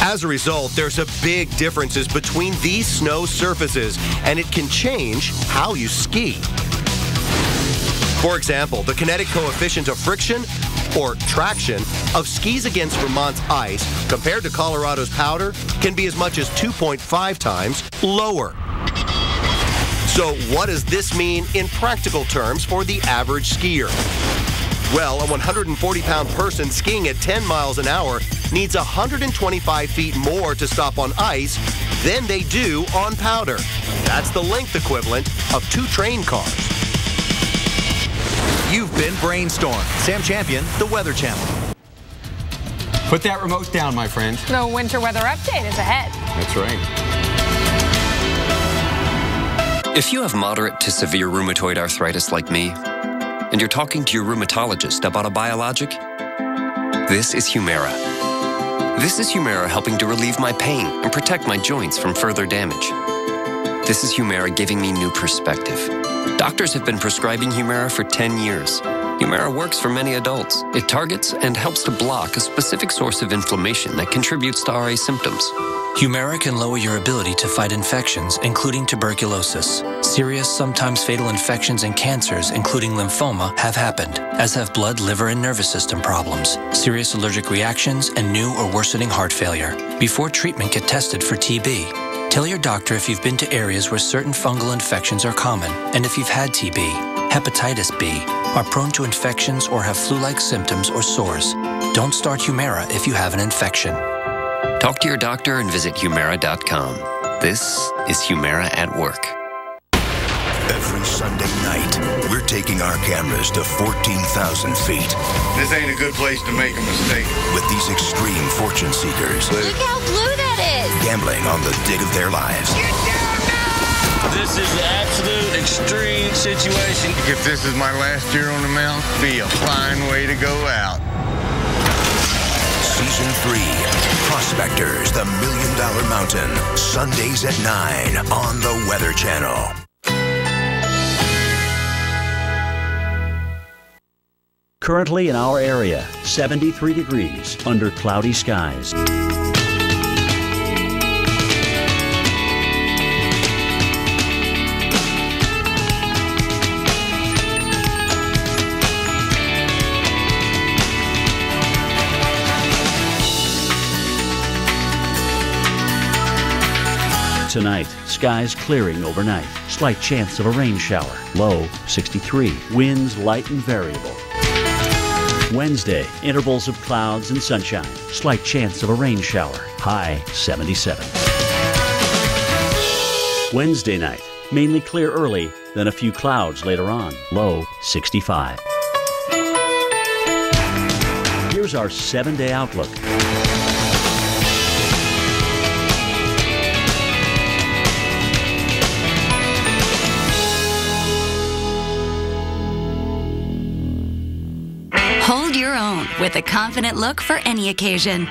As a result, there's a big differences between these snow surfaces, and it can change how you ski. For example, the kinetic coefficient of friction, or traction, of skis against Vermont's ice compared to Colorado's powder can be as much as 2.5 times lower. So what does this mean in practical terms for the average skier? Well, a 140-pound person skiing at 10 miles an hour needs 125 feet more to stop on ice than they do on powder. That's the length equivalent of 2 train cars. You've been Brainstorm. Sam Champion, the Weather Channel. Put that remote down, my friend. The winter weather update is ahead. That's right. If you have moderate to severe rheumatoid arthritis like me, and you're talking to your rheumatologist about a biologic, this is Humira. This is Humira helping to relieve my pain and protect my joints from further damage. This is Humira giving me new perspective. Doctors have been prescribing Humira for 10 years. Humira works for many adults. It targets and helps to block a specific source of inflammation that contributes to RA symptoms. Humira can lower your ability to fight infections, including tuberculosis. Serious, sometimes fatal infections and cancers, including lymphoma, have happened, as have blood, liver, and nervous system problems, serious allergic reactions, and new or worsening heart failure. Before treatment, get tested for TB. Tell your doctor if you've been to areas where certain fungal infections are common, and if you've had TB, hepatitis B, are prone to infections or have flu-like symptoms or sores. Don't start Humira if you have an infection. Talk to your doctor and visit Humira.com. This is Humira at Work. Every Sunday night, we're taking our cameras to 14,000 feet. This ain't a good place to make a mistake. With these extreme fortune seekers. Look how blue that is. Gambling on the dig of their lives. Get down now! This is an absolute extreme situation. If this is my last year on the mound, be a fine way to go out. Season 3, Prospectors, the $1 Million Mountain. Sundays at 9 on the Weather Channel. Currently in our area, 73 degrees under cloudy skies. Tonight, skies clearing overnight. Slight chance of a rain shower. Low 63. Winds light and variable. Wednesday, intervals of clouds and sunshine. Slight chance of a rain shower. High 77. Wednesday night, mainly clear early, then a few clouds later on. Low 65. Here's our 7-day outlook. Hold your own with a confident look for any occasion.